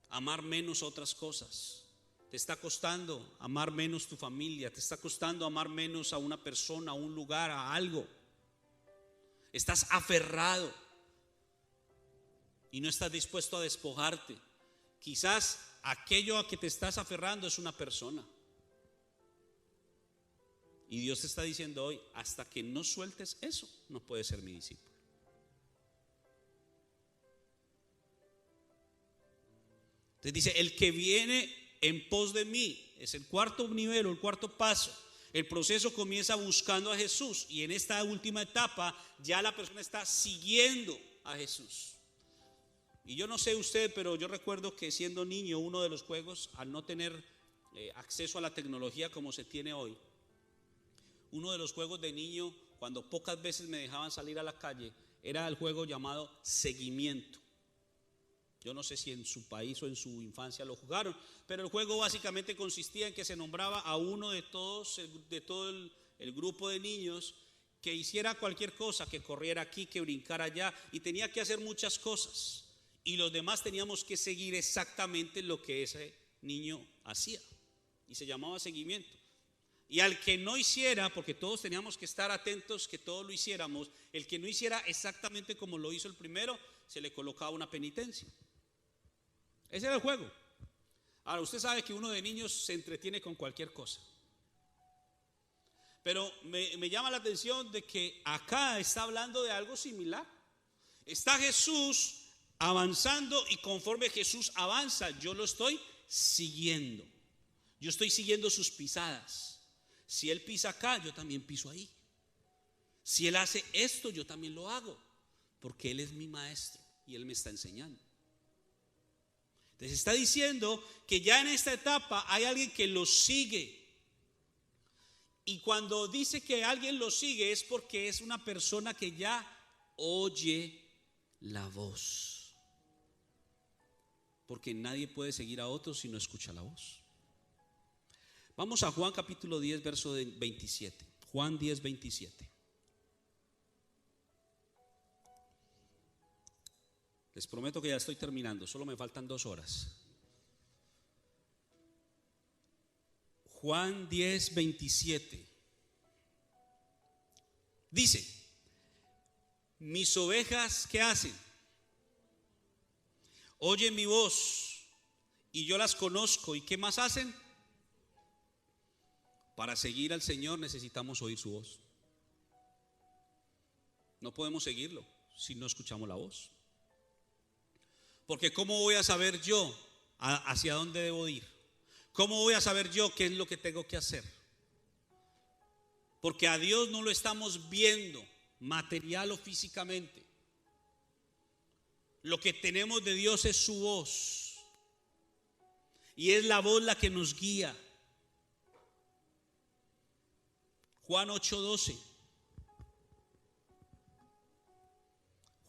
Speaker 1: amar menos otras cosas. Te está costando amar menos tu familia. Te está costando amar menos a una persona, a un lugar, a algo. Estás aferrado y no estás dispuesto a despojarte. Quizás aquello a que te estás aferrando es una persona. Y Dios te está diciendo hoy, hasta que no sueltes eso, no puedes ser mi discípulo. Entonces dice, el que viene en pos de mí, es el cuarto nivel o el cuarto paso. El proceso comienza buscando a Jesús, y en esta última etapa ya la persona está siguiendo a Jesús. Y yo no sé usted, pero yo recuerdo que siendo niño, uno de los juegos, al no tener acceso a la tecnología como se tiene hoy, uno de los juegos de niño, cuando pocas veces me dejaban salir a la calle, era el juego llamado seguimiento. Yo no sé si en su país o en su infancia lo jugaron, pero el juego básicamente consistía en que se nombraba a uno de todo el grupo de niños que hiciera cualquier cosa, que corriera aquí, que brincara allá, y tenía que hacer muchas cosas. Y los demás teníamos que seguir exactamente lo que ese niño hacía, y se llamaba seguimiento. Y al que no hiciera, porque todos teníamos que estar atentos que todos lo hiciéramos, el que no hiciera exactamente como lo hizo el primero, se le colocaba una penitencia. Ese era el juego. Ahora usted sabe que uno de niños se entretiene con cualquier cosa, pero me llama la atención de que acá está hablando de algo similar. Está Jesús avanzando, y conforme Jesús avanza, yo lo estoy siguiendo. Yo estoy siguiendo sus pisadas. Si Él pisa acá, yo también piso ahí. Si Él hace esto, yo también lo hago, porque Él es mi maestro y Él me está enseñando. Entonces está diciendo que ya en esta etapa hay alguien que lo sigue. Y cuando dice que alguien lo sigue es porque es una persona que ya oye la voz. Porque nadie puede seguir a otros si no escucha la voz. Vamos a Juan capítulo 10, verso 27. Juan 10, 27. Les prometo que ya estoy terminando, solo me faltan 2 horas. Juan 10, 27. Dice, mis ovejas, ¿qué hacen? Oyen mi voz y yo las conozco. ¿Y qué más hacen? Para seguir al Señor necesitamos oír su voz. No podemos seguirlo si no escuchamos la voz. Porque ¿cómo voy a saber yo hacia dónde debo ir? ¿Cómo voy a saber yo qué es lo que tengo que hacer? Porque a Dios no lo estamos viendo material o físicamente. Lo que tenemos de Dios es su voz. Y es la voz la que nos guía. Juan 8:12.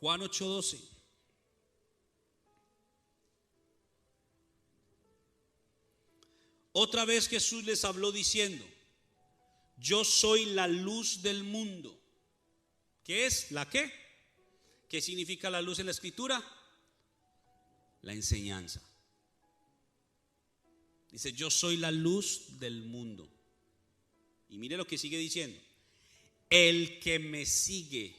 Speaker 1: Juan 8:12. Otra vez Jesús les habló diciendo, yo soy la luz del mundo. ¿Qué es? ¿La qué? ¿Qué significa la luz en la escritura? La enseñanza. Dice, yo soy la luz del mundo. Y mire lo que sigue diciendo. El que me sigue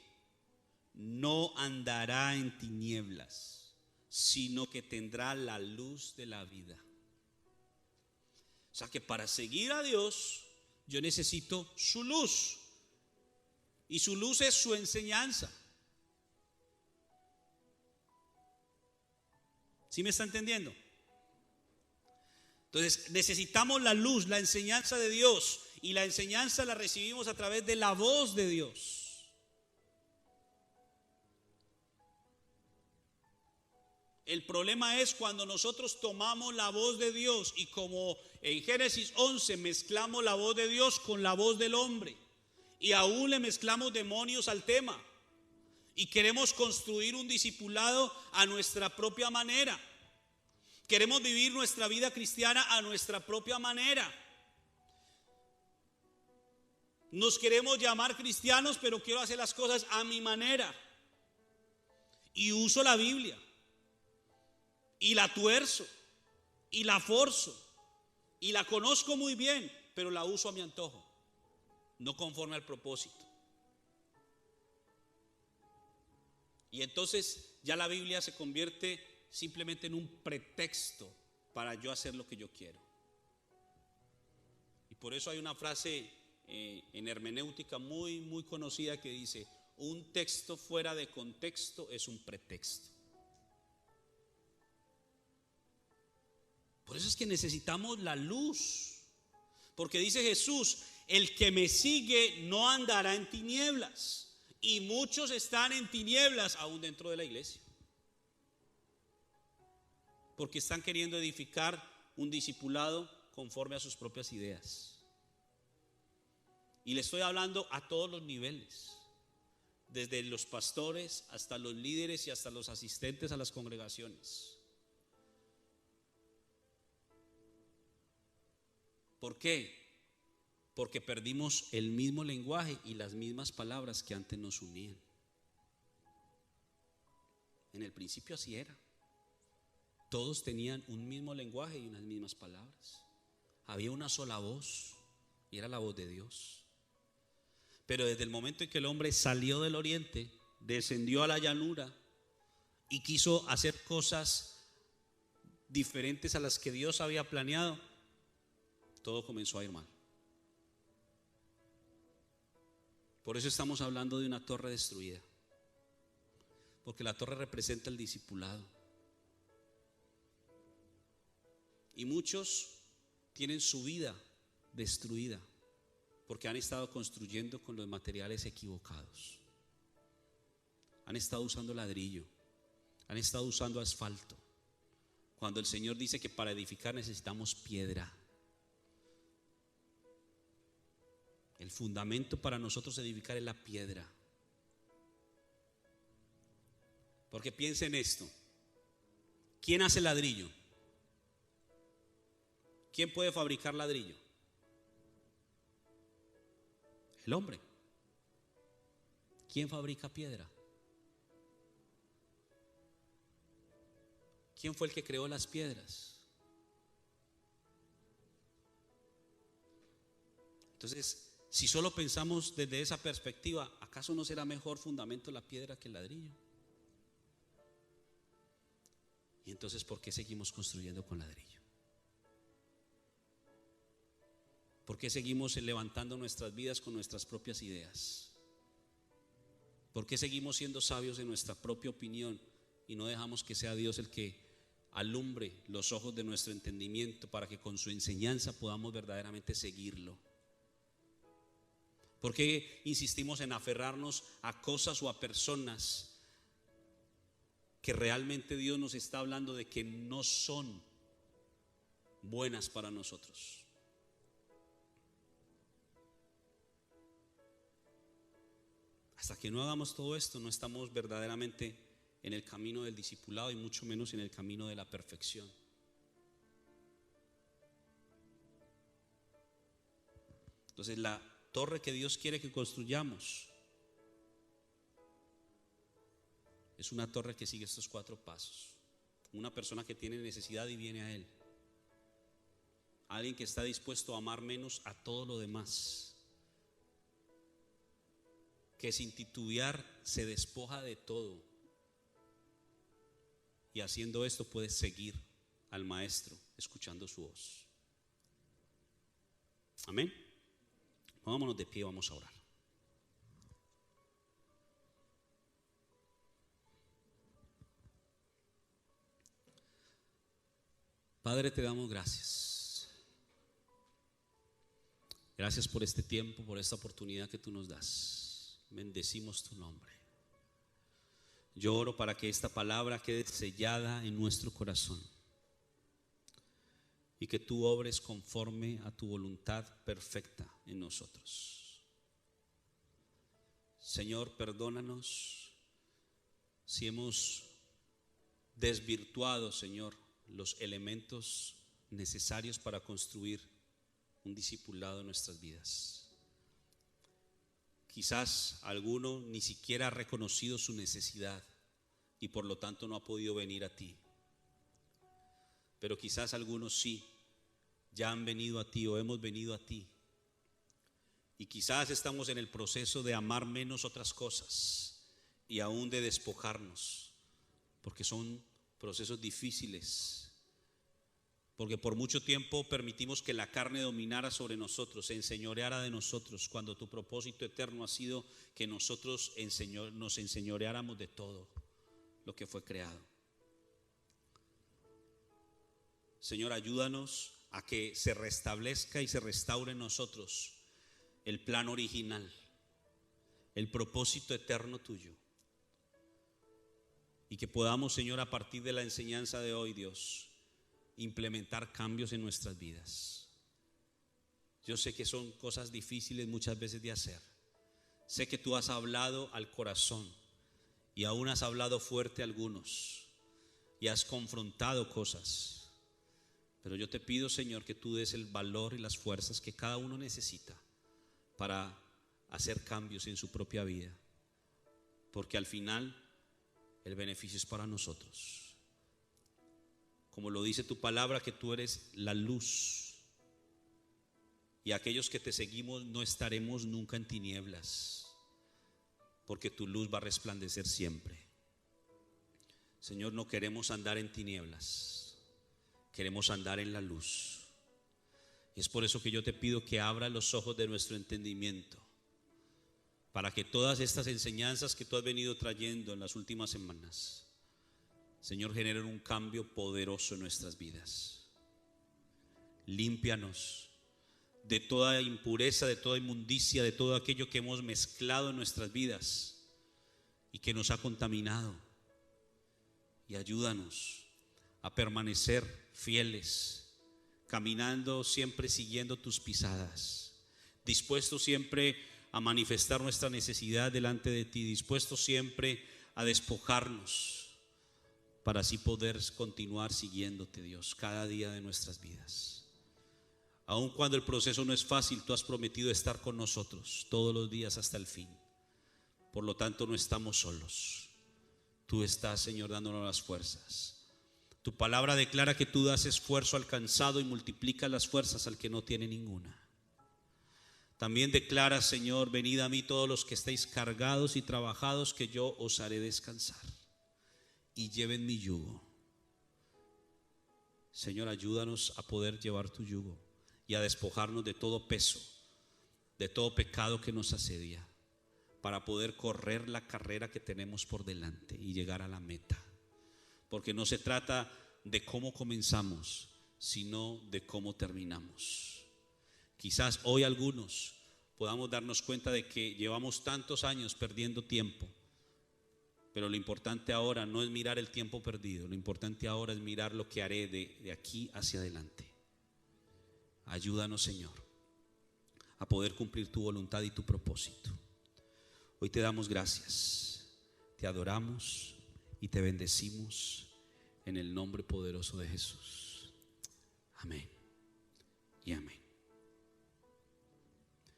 Speaker 1: no andará en tinieblas, sino que tendrá la luz de la vida. O sea que para seguir a Dios yo necesito su luz. Y su luz es su enseñanza. ¿Sí me está entendiendo? Entonces necesitamos la luz, la enseñanza de Dios. Y la enseñanza la recibimos a través de la voz de Dios. El problema es cuando nosotros tomamos la voz de Dios y como en Génesis 11 mezclamos la voz de Dios con la voz del hombre y aún le mezclamos demonios al tema y queremos construir un discipulado a nuestra propia manera. Queremos vivir nuestra vida cristiana a nuestra propia manera. Nos queremos llamar cristianos, pero quiero hacer las cosas a mi manera. Y uso la Biblia. Y la tuerzo. Y la forzo. Y la conozco muy bien, pero la uso a mi antojo. No conforme al propósito. Y entonces ya la Biblia se convierte simplemente en un pretexto para yo hacer lo que yo quiero. Y por eso hay una frase en hermenéutica muy conocida que dice: un texto fuera de contexto es un pretexto. Por eso es que necesitamos la luz, porque dice Jesús: el que me sigue no andará en tinieblas. Y muchos están en tinieblas aún dentro de la iglesia, porque están queriendo edificar un discipulado conforme a sus propias ideas. Y le estoy hablando a todos los niveles, desde los pastores hasta los líderes y hasta los asistentes a las congregaciones. ¿Por qué? Porque perdimos el mismo lenguaje y las mismas palabras que antes nos unían. En el principio así era. Todos tenían un mismo lenguaje y unas mismas palabras. Había una sola voz y era la voz de Dios. Pero desde el momento en que el hombre salió del oriente, descendió a la llanura y quiso hacer cosas diferentes a las que Dios había planeado, todo comenzó a ir mal. Por eso estamos hablando de una torre destruida, porque la torre representa el discipulado. Y muchos tienen su vida destruida porque han estado construyendo con los materiales equivocados. Han estado usando ladrillo, han estado usando asfalto, cuando el Señor dice que para edificar necesitamos piedra. El fundamento para nosotros edificar es la piedra. Porque piensa en esto: ¿quién hace ladrillo? ¿Quién puede fabricar ladrillo? El hombre. ¿Quién fabrica piedra? ¿Quién fue el que creó las piedras? Entonces, si solo pensamos desde esa perspectiva, ¿acaso no será mejor fundamento la piedra que el ladrillo? Y entonces, ¿por qué seguimos construyendo con ladrillo? ¿Por qué seguimos levantando nuestras vidas con nuestras propias ideas? ¿Por qué seguimos siendo sabios en nuestra propia opinión y no dejamos que sea Dios el que alumbre los ojos de nuestro entendimiento para que con su enseñanza podamos verdaderamente seguirlo? ¿Por qué insistimos en aferrarnos a cosas o a personas que realmente Dios nos está hablando de que no son buenas para nosotros? Hasta que no hagamos todo esto, no estamos verdaderamente en el camino del discipulado y mucho menos en el camino de la perfección. Entonces, la torre que Dios quiere que construyamos es una torre que sigue estos 4 pasos. Una persona que tiene necesidad y viene a Él. Alguien que está dispuesto a amar menos a todo lo demás. Que sin titubear se despoja de todo. Y haciendo esto puede seguir al Maestro, escuchando su voz. Amén. Vámonos de pie, vamos a orar. Padre, te damos gracias. Gracias por este tiempo, por esta oportunidad que tú nos das. Bendecimos tu nombre. Yo oro para que esta palabra quede sellada en nuestro corazón y que tú obres conforme a tu voluntad perfecta en nosotros. Señor, perdónanos si hemos desvirtuado, Señor, los elementos necesarios para construir un discipulado en nuestras vidas. Quizás alguno ni siquiera ha reconocido su necesidad y por lo tanto no ha podido venir a ti. Pero quizás algunos sí, ya han venido a ti o hemos venido a ti. Y quizás estamos en el proceso de amar menos otras cosas y aún de despojarnos, porque son procesos difíciles, porque por mucho tiempo permitimos que la carne dominara sobre nosotros, se enseñoreara de nosotros, cuando tu propósito eterno ha sido que nosotros nos enseñoreáramos de todo lo que fue creado. Señor, ayúdanos a que se restablezca y se restaure en nosotros el plan original, el propósito eterno tuyo. Y que podamos, Señor, a partir de la enseñanza de hoy, Dios, implementar cambios en nuestras vidas. Yo sé que son cosas difíciles muchas veces de hacer. Sé que tú has hablado al corazón y aún has hablado fuerte a algunos y has confrontado cosas. Pero yo te pido, Señor, que tú des el valor y las fuerzas que cada uno necesita para hacer cambios en su propia vida, porque al final el beneficio es para nosotros. Como lo dice tu palabra, que tú eres la luz, y aquellos que te seguimos no estaremos nunca en tinieblas, porque tu luz va a resplandecer siempre. Señor, no queremos andar en tinieblas, queremos andar en la luz. Y es por eso que yo te pido que abra los ojos de nuestro entendimiento, para que todas estas enseñanzas que tú has venido trayendo en las últimas semanas, Señor, generen un cambio poderoso en nuestras vidas. Límpianos de toda impureza, de toda inmundicia, de todo aquello que hemos mezclado en nuestras vidas y que nos ha contaminado. Y ayúdanos a permanecer fieles, caminando siempre siguiendo tus pisadas, dispuestos siempre a manifestar nuestra necesidad delante de ti, dispuestos siempre a despojarnos para así poder continuar siguiéndote, Dios, cada día de nuestras vidas. Aun cuando el proceso no es fácil, tú has prometido estar con nosotros todos los días hasta el fin. Por lo tanto, no estamos solos. Tú estás, Señor, dándonos las fuerzas. Tu palabra declara que tú das esfuerzo al cansado y multiplicas las fuerzas al que no tiene ninguna. También declara, Señor, venid a mí todos los que estéis cargados y trabajados, que yo os haré descansar. Y lleven mi yugo. Señor, ayúdanos a poder llevar tu yugo y a despojarnos de todo peso, de todo pecado que nos asedia, para poder correr la carrera que tenemos por delante y llegar a la meta. Porque no se trata de cómo comenzamos, sino de cómo terminamos. Quizás hoy algunos podamos darnos cuenta de que llevamos tantos años perdiendo tiempo, pero lo importante ahora no es mirar el tiempo perdido, lo importante ahora es mirar lo que haré de aquí hacia adelante. Ayúdanos, Señor, a poder cumplir tu voluntad y tu propósito. Hoy te damos gracias, te adoramos y te bendecimos en el nombre poderoso de Jesús. Amén y amén.